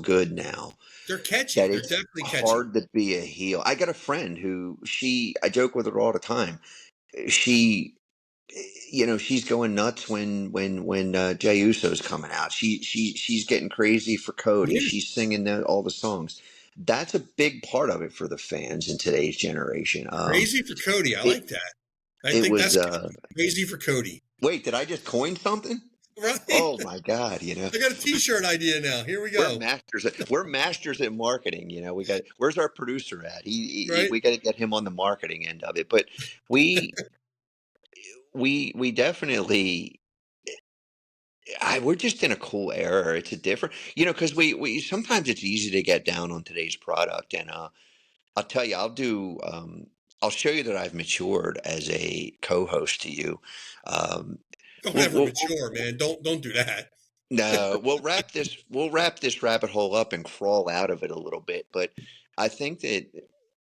Speaker 2: good now
Speaker 1: They're catchy.
Speaker 2: that
Speaker 1: They're
Speaker 2: it's
Speaker 1: definitely catchy.
Speaker 2: hard to be a heel. I got a friend who I joke with her all the time. She she's going nuts when Jey Uso's coming out. She's getting crazy for Cody.
Speaker 1: Yeah.
Speaker 2: She's singing all the songs. That's a big part of it for the fans in today's generation.
Speaker 1: Crazy for Cody. I
Speaker 2: It
Speaker 1: like that. I
Speaker 2: it
Speaker 1: think
Speaker 2: was
Speaker 1: that's crazy for Cody.
Speaker 2: wait, did I just coin something?
Speaker 1: Right.
Speaker 2: Oh my God,
Speaker 1: I got a t-shirt idea now. Here we go.
Speaker 2: we're masters at marketing. We got, where's our producer at?
Speaker 1: Right.
Speaker 2: We got to get him on the marketing end of it. But we we definitely we're just in a cool era. It's a different, because we sometimes it's easy to get down on today's product. And I'll tell you, I'll show you that I've matured as a co-host to you. Um,
Speaker 1: Don't
Speaker 2: we'll,
Speaker 1: ever
Speaker 2: we'll,
Speaker 1: mature, man. Don't do that.
Speaker 2: no, we'll wrap this rabbit hole up and crawl out of it a little bit. But I think that,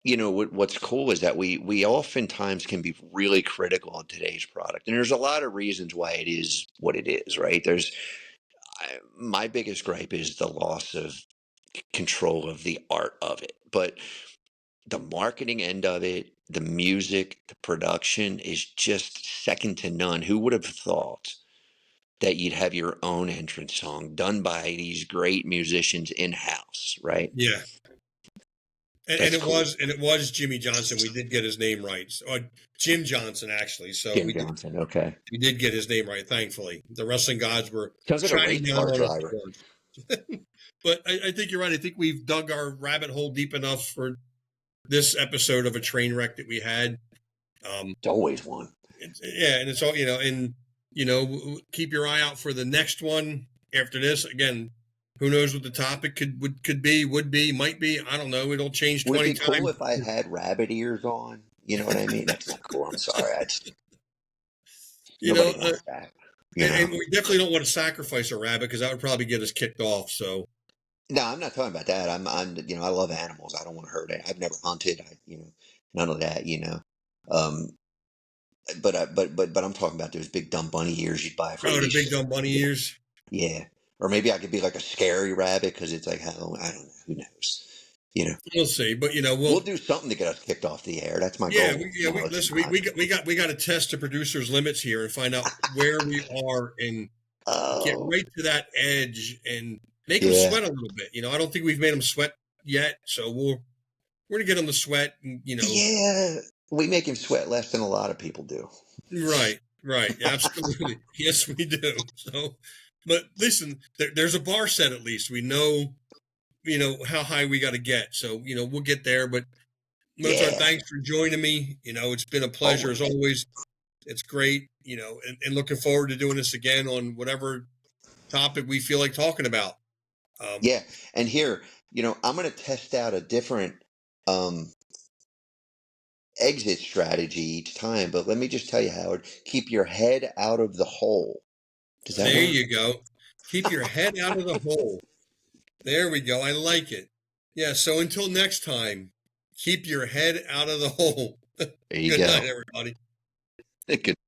Speaker 2: what's cool is that we oftentimes can be really critical on today's product, and there's a lot of reasons why it is what it is, right? My biggest gripe is the loss of control of the art of it, but the marketing end of it, the music, the production is just second to none. Who would have thought that you'd have your own entrance song done by these great musicians in house, right?
Speaker 1: Yeah. And
Speaker 2: That's cool.
Speaker 1: it was Jimmy Johnson. We did get his name right. Jim Johnson, actually. So
Speaker 2: Jim Johnson. Okay.
Speaker 1: we did get his name right, thankfully. The wrestling gods were
Speaker 2: Sounds like a
Speaker 1: shining
Speaker 2: race
Speaker 1: down
Speaker 2: car
Speaker 1: on us.
Speaker 2: driver.
Speaker 1: But I think you're right. I think we've dug our rabbit hole deep enough for this episode of a train wreck that we had.
Speaker 2: It's always one.
Speaker 1: Yeah, and it's all and keep your eye out for the next one after this. Again, who knows what the topic could be, would be, might be. I don't know. It'll change
Speaker 2: Would it
Speaker 1: 20
Speaker 2: be cool
Speaker 1: times.
Speaker 2: if I had rabbit ears on? You know what I mean? That's not cool. I'm sorry.
Speaker 1: You know,
Speaker 2: Nobody wants that.
Speaker 1: and we definitely don't want to sacrifice a rabbit because that would probably get us kicked off. So
Speaker 2: No, I'm not talking about that. I love animals. I don't want to hurt it. I've never hunted. None of that. Um, but I'm talking about those big dumb bunny ears you'd buy for
Speaker 1: oh, the big
Speaker 2: leashes.
Speaker 1: dumb bunny ears.
Speaker 2: Yeah. Or maybe I could be like a scary rabbit because it's like, I don't know. Who knows?
Speaker 1: We'll see, but
Speaker 2: We'll do something to get us kicked off the air. That's my
Speaker 1: yeah,
Speaker 2: goal.
Speaker 1: we listen. We got to test the producer's limits here and find out where we are and get
Speaker 2: Oh,
Speaker 1: right to that edge and make them
Speaker 2: yeah.
Speaker 1: sweat a little bit. I don't think we've made them sweat yet, so we're gonna get them to sweat. And,
Speaker 2: Yeah. We make him sweat less than a lot of people do.
Speaker 1: right, absolutely, yes, we do. So, but listen, there's a bar set at least. We know, how high we got to get. So, we'll get there. But Mozart,
Speaker 2: Yeah.
Speaker 1: thanks for joining me. It's been a pleasure as
Speaker 2: Always.
Speaker 1: always. It's great, and looking forward to doing this again on whatever topic we feel like talking about.
Speaker 2: Yeah. And here, I'm going to test out a different um, exit strategy each time. But let me just tell you, Howard, keep your head out of the hole. Does that
Speaker 1: There
Speaker 2: work?
Speaker 1: you go. Keep your head out of the hole. There we go. I like it. Yeah. So until next time, keep your head out of the hole.
Speaker 2: There you
Speaker 1: Good night,
Speaker 2: go.
Speaker 1: everybody.
Speaker 2: Good